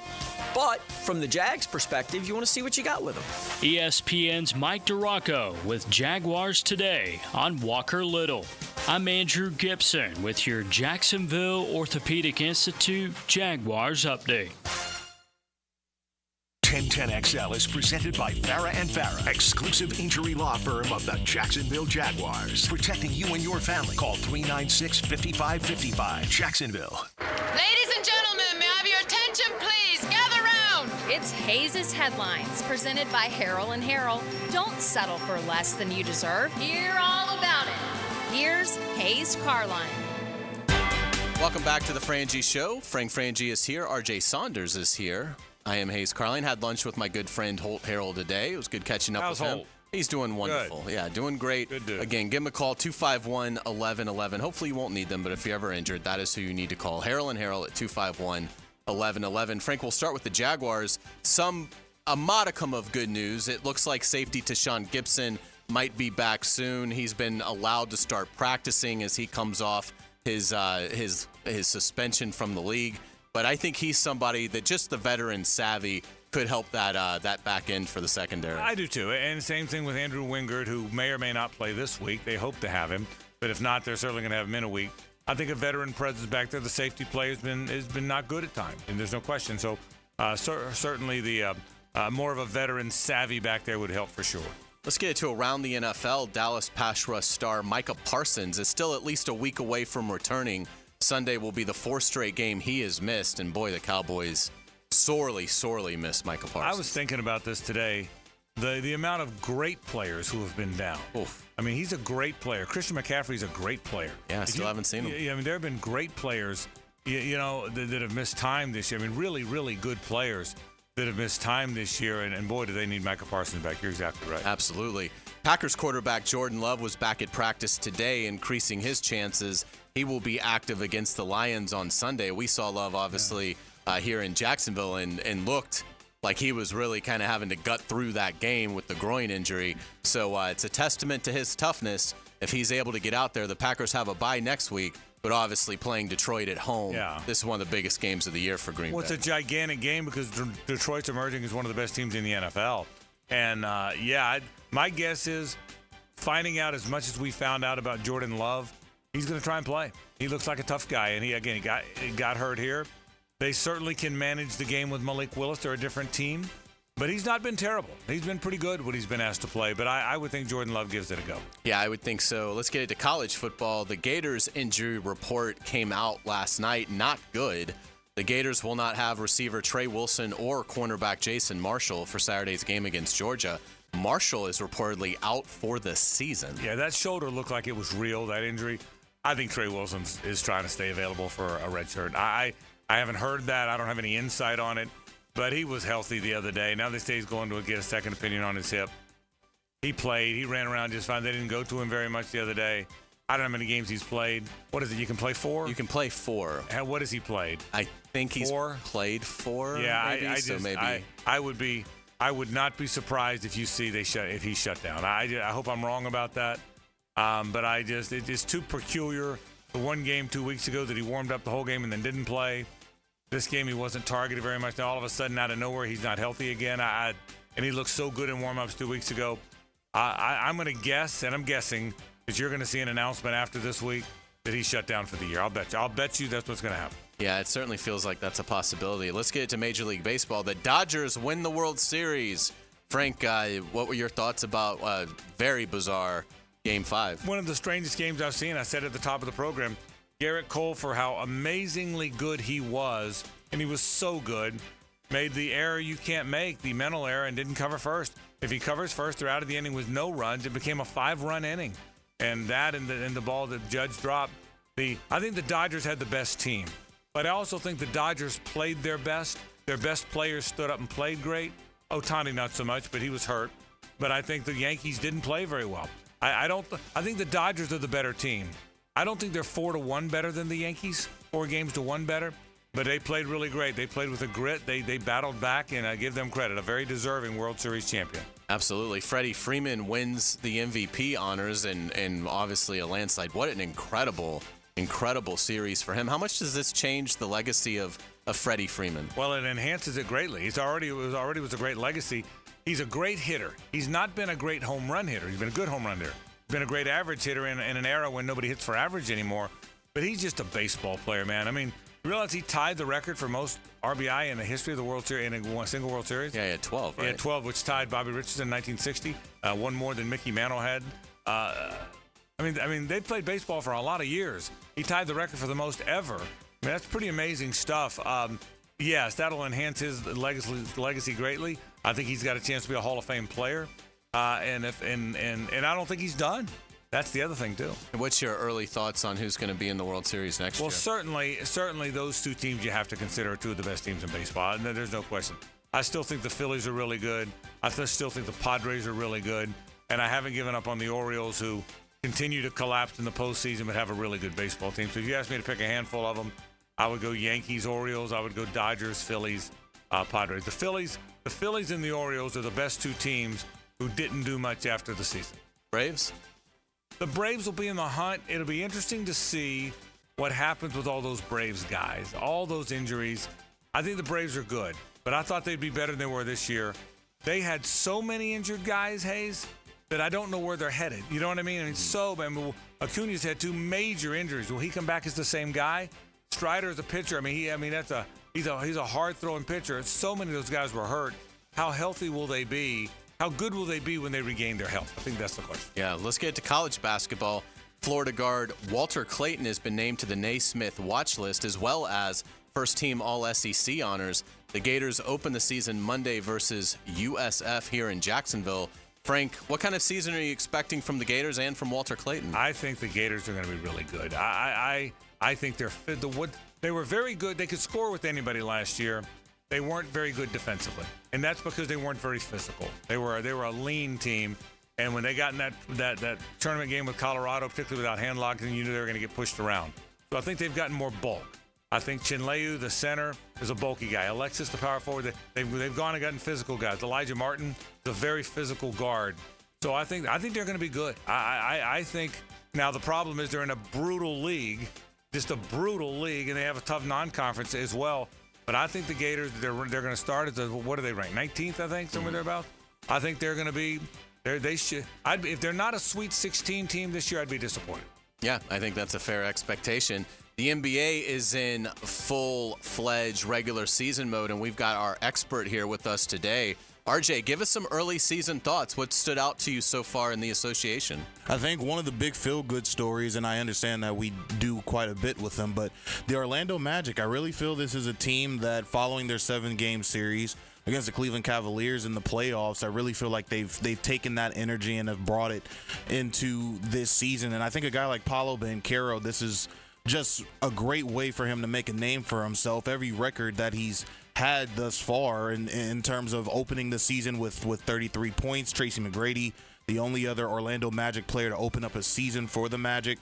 But from the Jags' perspective, you want to see what you got with him. ESPN's Mike DiRocco with Jaguars Today on Walker Little. I'm Andrew Gibson with your Jacksonville Orthopedic Institute Jaguars Update. 1010XL is presented by Farah & Farah, exclusive injury law firm of the Jacksonville Jaguars. Protecting you and your family. Call 396-5555. Jacksonville. Ladies and gentlemen, may I have your attention, please? Gather round. It's Hays' Headlines, presented by Harrell & Harrell. Don't settle for less than you deserve. Hear all about it. Here's Hays Carlyon. Welcome back to the Frangie Show. Frank Frangie is here. RJ Saunders is here. I am Hays Carlyon. Had lunch with my good friend Holt Harrell today. It was good catching up with him. Holt? He's doing wonderful. Good. Yeah, doing great. Good dude. Again, give him a call, 251-1111. Hopefully you won't need them, but if you're ever injured, that is who you need to call. Harrell & Harrell at 251-1111. Frank, we'll start with the Jaguars. A modicum of good news. It looks like safety Tashawn Gibson might be back soon. He's been allowed to start practicing as he comes off his suspension from the league. But I think he's somebody that just the veteran savvy could help that back end for the secondary. I do too. And same thing with Andrew Wingard, who may or may not play this week. They hope to have him. But if not, they're certainly going to have him in a week. I think a veteran presence back there. The safety play has been not good at times, and there's no question. So certainly the more of a veteran savvy back there would help for sure. Let's get to around the NFL. Dallas pass rush star Micah Parsons is still at least a week away from returning. Sunday will be the fourth straight game he has missed, and boy, the Cowboys sorely miss Micah Parsons. I was thinking about this today. The amount of great players who have been down. Oof. I mean, he's a great player. Christian McCaffrey's a great player. Yeah, still haven't seen him. Yeah, I mean, there have been great players, that have missed time this year. I mean, really, really good players that have missed time this year, and boy, do they need Micah Parsons back. You're exactly right. Absolutely. Packers quarterback Jordan Love was back at practice today, increasing his chances. He will be active against the Lions on Sunday. We saw Love, obviously, here in Jacksonville and looked like he was really kind of having to gut through that game with the groin injury. So it's a testament to his toughness if he's able to get out there, the Packers have a bye next week, but obviously playing Detroit at home. Yeah. This is one of the biggest games of the year for Green Bay. It's a gigantic game because Detroit's emerging as one of the best teams in the NFL. And, my guess is finding out as much as we found out about Jordan Love, he's going to try and play. He looks like a tough guy, and he got hurt here. They certainly can manage the game with Malik Willis. They're a different team. But he's not been terrible. He's been pretty good when he's been asked to play. But I would think Jordan Love gives it a go. Yeah, I would think so. Let's get into college football. The Gators injury report came out last night. Not good. The Gators will not have receiver Trey Wilson or cornerback Jason Marshall for Saturday's game against Georgia. Marshall is reportedly out for the season. Yeah, that shoulder looked like it was real, that injury. I think Trey Wilson is trying to stay available for a red shirt. I haven't heard that. I don't have any insight on it. But he was healthy the other day. Now they say he's going to get a second opinion on his hip. He played. He ran around just fine. They didn't go to him very much the other day. I don't know how many games he's played. What is it? You can play 4? You can play 4. And what has he played? I think he's played 4. Yeah, maybe. I would not be surprised if if he's shut down. I hope I'm wrong about that. But it's too peculiar. The one game 2 weeks ago that he warmed up the whole game and then didn't play. This game, he wasn't targeted very much. Now, all of a sudden, out of nowhere, he's not healthy again. And he looked so good in warm-ups 2 weeks ago. I'm going to guess, and I'm guessing, that you're going to see an announcement after this week that he's shut down for the year. I'll bet you that's what's going to happen. Yeah, it certainly feels like that's a possibility. Let's get to Major League Baseball. The Dodgers win the World Series. Frank, what were your thoughts about very bizarre Game 5? One of the strangest games I've seen. I said at the top of the program, Garrett Cole, for how amazingly good he was, and he was so good, made the error you can't make, the mental error, and didn't cover first. If he covers first, they're out of the inning with no runs. It became a 5-run inning. And that and the ball that Judge dropped. I think the Dodgers had the best team. But I also think the Dodgers played their best. Their best players stood up and played great. Ohtani not so much, but he was hurt. But I think the Yankees didn't play very well. I think the Dodgers are the better team. I don't think they're 4-1 better than the Yankees, 4 games to 1 better, but they played really great. They played with a grit. They battled back, and I give them credit. A very deserving World Series champion. Absolutely. Freddie Freeman wins the MVP honors and obviously a landslide. What an incredible series for him. How much does this change the legacy of Freddie Freeman? Well, it enhances it greatly. It was a great legacy. He's a great hitter. He's not been a great home run hitter. He's been a good home run hitter. Been a great average hitter in an era when nobody hits for average anymore. But he's just a baseball player, man. I mean, you realize he tied the record for most RBI in the history of the World Series in a single World Series? Yeah, he had 12, right? He had 12, which tied Bobby Richardson in 1960. One more than Mickey Mantle had. I mean, they played baseball for a lot of years. He tied the record for the most ever. I mean, that's pretty amazing stuff. Yes, that'll enhance his legacy greatly. I think he's got a chance to be a Hall of Fame player. And I don't think he's done. That's the other thing too. And what's your early thoughts on who's going to be in the World Series next year? Well, certainly those 2 teams you have to consider are 2 of the best teams in baseball. And there's no question. I still think the Phillies are really good. I still think the Padres are really good. And I haven't given up on the Orioles, who continue to collapse in the postseason but have a really good baseball team. So if you asked me to pick a handful of them, I would go Yankees, Orioles. I would go Dodgers, Phillies, Padres. The Phillies and the Orioles are the best 2 teams who didn't do much after the season. Braves? The Braves will be in the hunt. It'll be interesting to see what happens with all those Braves guys, all those injuries. I think the Braves are good, but I thought they'd be better than they were this year. They had so many injured guys, Hays, that I don't know where they're headed. You know what I mean? Acuña's had 2 major injuries. Will he come back as the same guy? Strider is a pitcher. He's a hard-throwing pitcher. So many of those guys were hurt. How healthy will they be? How good will they be when they regain their health? I think that's the question. Yeah, let's get to college basketball. Florida guard Walter Clayton has been named to the Naismith watch list, as well as first-team All-SEC honors. The Gators open the season Monday versus USF here in Jacksonville. Frank, what kind of season are you expecting from the Gators and from Walter Clayton? I think the Gators are going to be really good. I think they were very good. They could score with anybody last year. They weren't very good defensively, and that's because they weren't very physical. They were a lean team, and when they got in that tournament game with Colorado, particularly without hand locking, you knew they were going to get pushed around. So I think they've gotten more bulk. I think Chinleu, the center, is a bulky guy. Alexis, the power forward, they've gone and gotten physical guys. Elijah Martin is a very physical guard. So I think they're going to be good. I think now the problem is they're in a brutal league, just a brutal league, and they have a tough non-conference as well. But I think the Gators, they're going to start at what do they rank? 19th, I think, somewhere thereabouts. I think they're going to be. They should. If they're not a Sweet 16 team this year, I'd be disappointed. Yeah, I think that's a fair expectation. The NBA is in full-fledged regular season mode, and we've got our expert here with us today. RJ, give us some early season thoughts. What stood out to you so far in the association? I think one of the big feel-good stories, and I understand that we do quite a bit with them, but the Orlando Magic, I really feel this is a team that, following their 7-game series against the Cleveland Cavaliers in the playoffs, I really feel like they've taken that energy and have brought it into this season. And I think a guy like Paolo Banchero, this is just a great way for him to make a name for himself. Every record that he's had thus far in terms of opening the season with 33 points. Tracy McGrady, the only other Orlando Magic player to open up a season for the Magic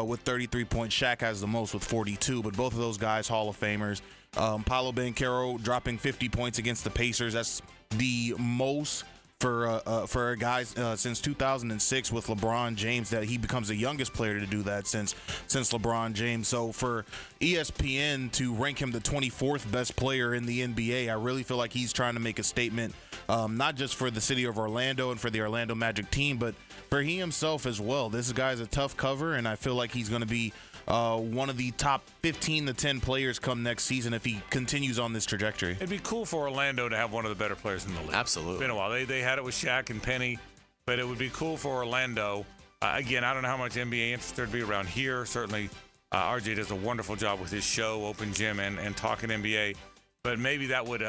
with 33 points. Shaq has the most with 42, but both of those guys, Hall of Famers. Paolo Banchero dropping 50 points against the Pacers. That's the most for guys since 2006 with LeBron James, that he becomes the youngest player to do that since LeBron James. So for ESPN to rank him the 24th best player in the NBA, I really feel like he's trying to make a statement, not just for the city of Orlando and for the Orlando Magic team, but for he himself as well. This guy's a tough cover, and I feel like he's going to be one of the top 15 to 10 players come next season if he continues on this trajectory. It'd be cool for Orlando to have one of the better players in the league. Absolutely. It's been a while. They had it with Shaq and Penny, but it would be cool for Orlando. Again, I don't know how much NBA interest there'd be around here. Certainly, RJ does a wonderful job with his show, Open Gym, and talking NBA. But maybe that would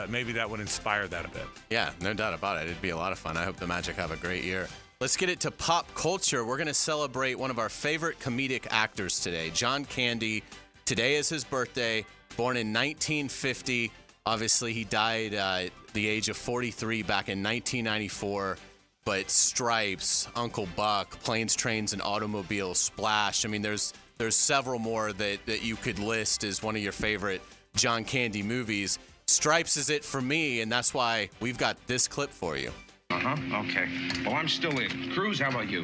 inspire that a bit. Yeah, no doubt about it. It'd be a lot of fun. I hope the Magic have a great year. Let's get it to pop culture. We're going to celebrate one of our favorite comedic actors today, John Candy. Today is his birthday, born in 1950. Obviously, he died at the age of 43 back in 1994. But Stripes, Uncle Buck, Planes, Trains, and Automobiles, Splash. I mean, there's several more that you could list as one of your favorite John Candy movies. Stripes is it for me, and that's why we've got this clip for you. Okay. Well, I'm still in. Cruz, how about you?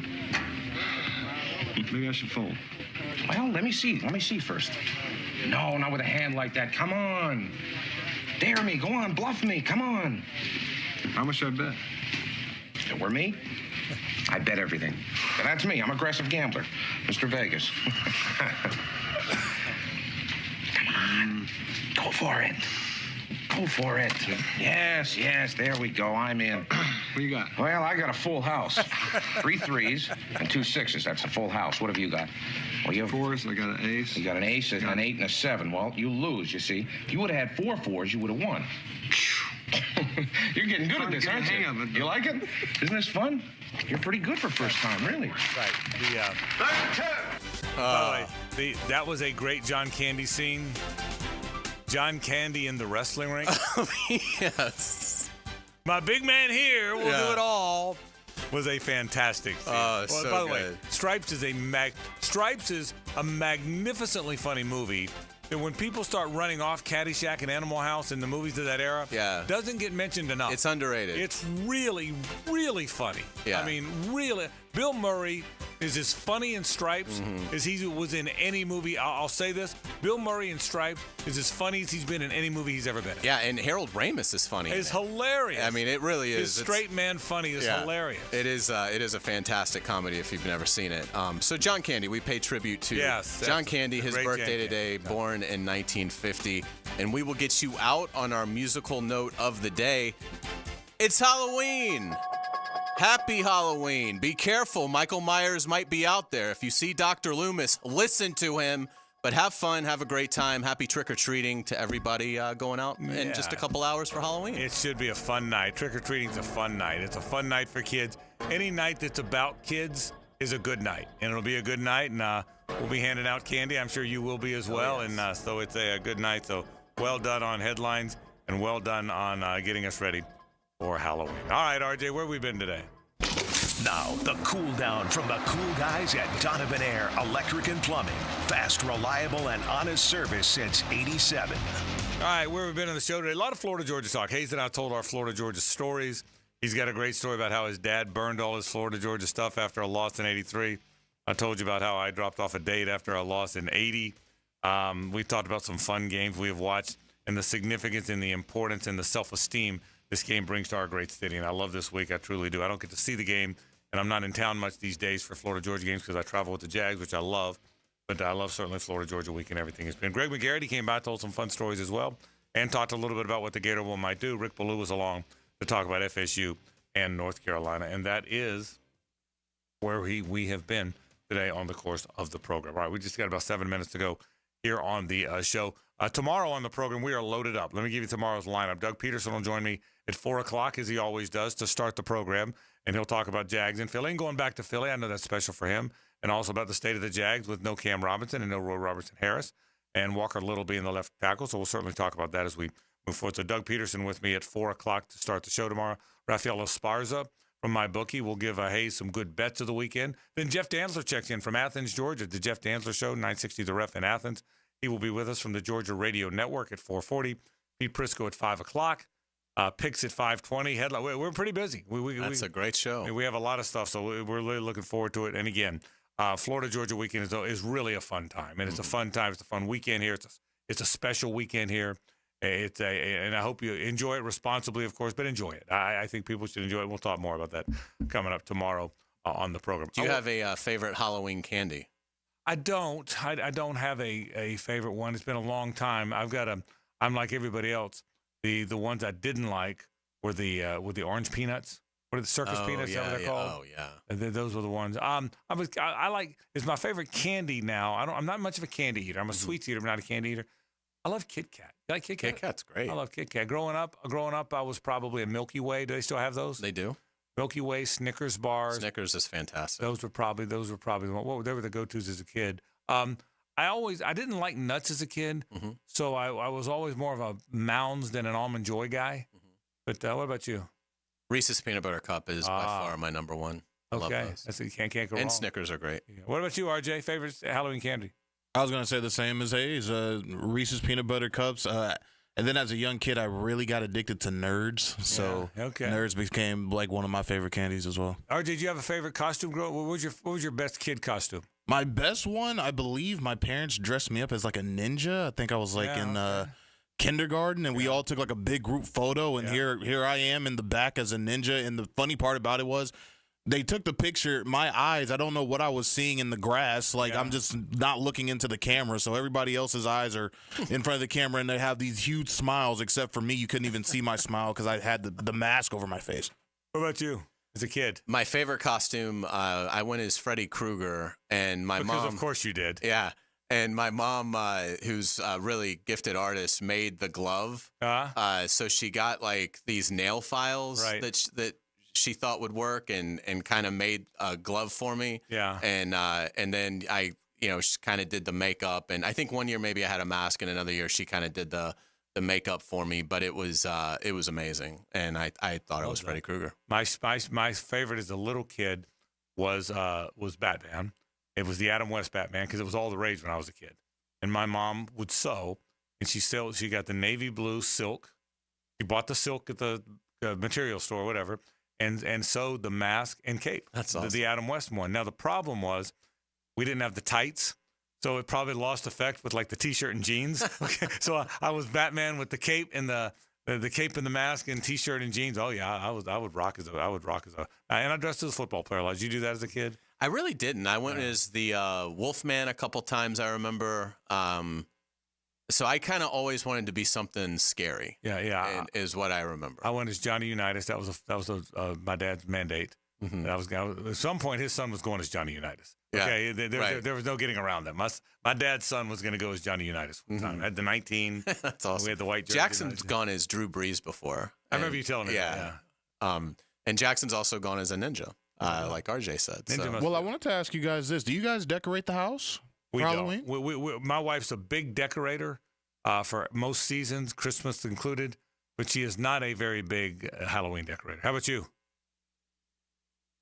Maybe I should fold. Well, let me see. Let me see first. No, not with a hand like that. Come on. Dare me. Go on. Bluff me. Come on. How much should I bet? It were me? I bet everything. But that's me. I'm an aggressive gambler. Mr. Vegas. Come on. Go for it. Go for it. Yes, there we go. I'm in. What you got? Well, I got a full house. 3 3s and 2 6s. That's a full house. What have you got? Well, you have 4s. I got an ace. You got an ace, an 8, and a 7. Well, you lose, you see. If you would have had 4 4s, you would have won. You're getting good at this, aren't you? Hang of it. You like it? Isn't this fun? You're pretty good for first time, really. Right. By the way, that was a great John Candy scene. John Candy in the wrestling ring. Yes. My big man here will do it all. Was a fantastic scene. So by the good. way, Stripes is a magnificently funny movie. And when people start running off Caddyshack and Animal House in the movies of that era, doesn't get mentioned enough. It's underrated. It's really, really funny. Yeah. I mean, really. Bill Murray is as funny in Stripes as he was in any movie. I'll say this. Bill Murray in Stripes is as funny as he's been in any movie he's ever been in. Yeah, and Harold Ramis is funny. It's hilarious. I mean, it really is. His straight man funny is hilarious. It is a fantastic comedy if you've never seen it. So John Candy, we pay tribute to John Candy, his birthday today, born in 1950. And we will get you out on our musical note of the day. It's Halloween. Happy Halloween. Be careful. Michael Myers might be out there. If you see Dr. Loomis, listen to him. But have fun. Have a great time. Happy trick-or-treating to everybody going out in just a couple hours for Halloween. It should be a fun night. Trick-or-treating's a fun night. It's a fun night for kids. Any night that's about kids is a good night. And it'll be a good night. And we'll be handing out candy. I'm sure you will be as well. Yes. And so it's a good night. So well done on headlines and well done on getting us ready for Halloween. All right, RJ, where have we been today? Now, the cool down from the cool guys at Donovan Air Electric and Plumbing. Fast, reliable, and honest service since '87. All right, where have we been on the show today? A lot of Florida Georgia talk. Hays and I told our Florida Georgia stories. He's got a great story about how his dad burned all his Florida Georgia stuff after a loss in '83. I told you about how I dropped off a date after a loss in '80. We talked about some fun games we have watched and the significance and the importance and the self-esteem this game brings to our great city. And I love this week. I truly do. I don't get to see the game, and I'm not in town much these days for Florida Georgia games because I travel with the Jags, which I love. But I love certainly Florida Georgia week and everything it's been. Greg McGarrity came by, told some fun stories as well, and talked a little bit about what the Gator Bowl might do. Rick Ballou was along to talk about FSU and North Carolina, and that is where we have been today on the course of the program. All right, we just got about 7 minutes to go here on the show. Tomorrow on the program, we are loaded up. Let me give you tomorrow's lineup. Doug Peterson will join me at 4 o'clock, as he always does, to start the program, and he'll talk about Jags and Philly. And going back to Philly, I know that's special for him, and also about the state of the Jags with no Cam Robinson and no Roy Robertson-Harris, and Walker Little being the left tackle. So we'll certainly talk about that as we move forward. So Doug Peterson with me at 4 o'clock to start the show tomorrow. Rafael Esparza from MyBookie will give Hays some good bets of the weekend. Then Jeff Dantzler checks in from Athens, Georgia, the Jeff Dantzler Show, 960 The Ref in Athens. He will be with us from the Georgia Radio Network at 4:40. Pete Prisco at 5 o'clock. Picks at 5:20. Headline. We're pretty busy. That's a great show. We have a lot of stuff, so we're really looking forward to it. And again, Florida Georgia weekend is really a fun time, and it's a fun time. It's a fun weekend here. It's a special weekend here. And I hope you enjoy it responsibly, of course, but enjoy it. I think people should enjoy it. We'll talk more about that coming up tomorrow on the program. Do you have a favorite Halloween candy? I don't. I don't have a favorite one. It's been a long time. I'm like everybody else. The ones I didn't like were the orange peanuts. What are the circus peanuts? Yeah, that what they're called? Oh yeah. And those were the ones. I like. It's my favorite candy now. I'm not much of a candy eater. I'm a sweets eater, but not a candy eater. I love Kit Kat. You like Kit Kat? Kit Kat's great. I love Kit Kat. Growing up, I was probably a Milky Way. Do they still have those? They do. Milky Way, Snickers bars. Snickers is fantastic. Those were probably the one. They were the go-tos as a kid. I didn't like nuts as a kid, so I was always more of a Mounds than an Almond Joy guy. But what about you? Reese's Peanut Butter Cup is by far my number one. I love Okay, those. you can't go wrong. And Snickers are great. Yeah. What about you, RJ? Favorite Halloween candy? I was going to say the same as Hays, Reese's Peanut Butter Cups. And then as a young kid, I really got addicted to Nerds. So Nerds became like one of my favorite candies as well. RJ, did you have a favorite costume? What was your best kid costume? My best one, I believe my parents dressed me up as like a ninja. I think I was like in kindergarten, and we all took like a big group photo, and here I am in the back as a ninja. And the funny part about it was they took the picture, my eyes, I don't know what I was seeing in the grass. Like, I'm just not looking into the camera. So everybody else's eyes are in front of the camera, and they have these huge smiles, except for me. You couldn't even see my smile because I had the mask over my face. What about you as a kid? My favorite costume, I went as Freddy Krueger, and my mom. Because of course you did. Yeah. And my mom, who's a really gifted artist, made the glove. So she got like these nail files that she thought would work, and kind of made a glove for me. Yeah. And then I, she kind of did the makeup, and I think one year maybe I had a mask, and another year she kind of did the makeup for me. But it was amazing, and I thought it was Freddy Krueger. My favorite as a little kid was Batman. It was the Adam West Batman because it was all the rage when I was a kid. And my mom would sew, and she got the navy blue silk. She bought the silk at the material store or whatever, and sewed the mask and cape. That's awesome. The Adam West one. Now, the problem was we didn't have the tights, so it probably lost effect with like the T-shirt and jeans. So I was Batman with the cape and the cape and the mask and T-shirt and jeans. Oh yeah, I would rock as a and I dressed as a football player. Did you do that as a kid? I really didn't. I went as the Wolfman a couple times, I remember. So I kind of always wanted to be something scary. Yeah. Is what I remember. I went as Johnny Unitas. That was my dad's mandate. Mm-hmm. At some point, his son was going as Johnny Unitas. Okay, there was no getting around that. My dad's son was going to go as Johnny Unitas one time. Had the 19. That's awesome. We had the white jersey. Jackson's gone as Drew Brees before. I remember you telling me that. Yeah. And Jackson's also gone as a ninja. Like RJ said. Well, I wanted to ask you guys this. Do you guys decorate the house for Halloween? My wife's a big decorator for most seasons, Christmas included, but she is not a very big Halloween decorator. How about you?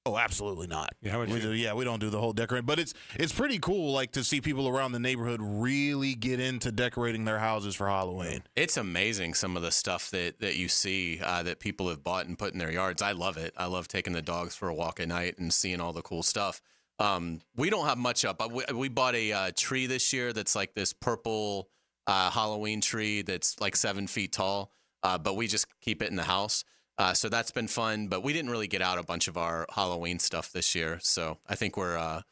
Oh, absolutely not. Yeah, we don't do the whole decorating, but it's pretty cool, like to see people around the neighborhood really get into decorating their houses for Halloween. It's amazing some of the stuff that you see that people have bought and put in their yards. I love it. I love taking the dogs for a walk at night and seeing all the cool stuff. We don't have much up. We bought a tree this year that's like this purple Halloween tree that's like 7 feet tall, but we just keep it in the house. So that's been fun, but we didn't really get out a bunch of our Halloween stuff this year. So I think we're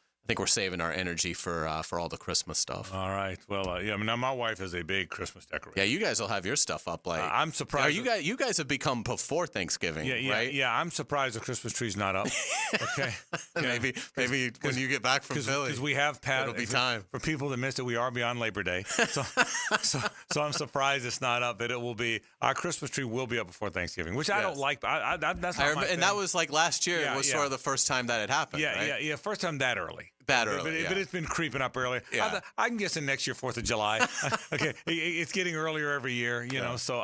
saving our energy for all the Christmas stuff. All right. Well, yeah. I mean, now my wife is a big Christmas decorator. Yeah, you guys will have your stuff up. Like I'm surprised. You guys have become before Thanksgiving, right? Yeah. I'm surprised the Christmas tree's not up. Okay. maybe when you get back from Philly, because we have it'll be time for people that missed it. We are beyond Labor Day, so I'm surprised it's not up. But it will be. Our Christmas tree will be up before Thanksgiving, which I don't like. That's not my thing. And that was like last year. It was sort of the first time that had happened. Yeah, right? First time that early. But it's been creeping up early. Yeah. I can guess in next year 4th of July. Okay, it's getting earlier every year, you know. So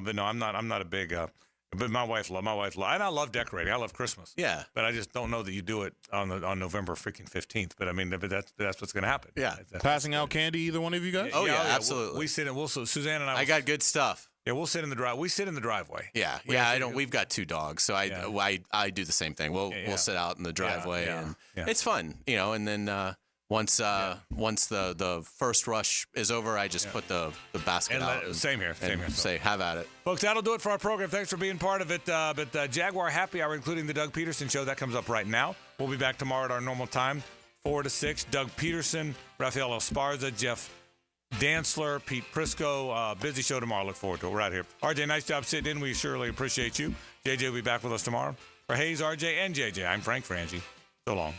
but no, I'm not a big. But my wife, and I love decorating. I love Christmas. Yeah. But I just don't know that you do it on November freaking 15th. But I mean, that's what's going to happen. Yeah. Passing out candy, either one of you guys? Oh yeah, absolutely. We sit in. Suzanne and I. I got good stuff. Yeah, we'll sit in the drive. We sit in the driveway. Yeah, I don't. We've got 2 dogs, so I do the same thing. We'll sit out in the driveway, and it's fun, you know. And then once the first rush is over, I just put the basket out. Same here. Say, have at it, folks. That'll do it for our program. Thanks for being part of it. But Jaguar Happy Hour, including the Doug Peterson Show, that comes up right now. We'll be back tomorrow at our normal time, 4 to 6. Doug Peterson, Rafael Esparza, Jeff Dantzler, Pete Prisco, busy show tomorrow. Look forward to it. We're out here. RJ, nice job sitting in. We surely appreciate you. JJ will be back with us tomorrow. For Hays, RJ, and JJ, I'm Frank Frangie. So long.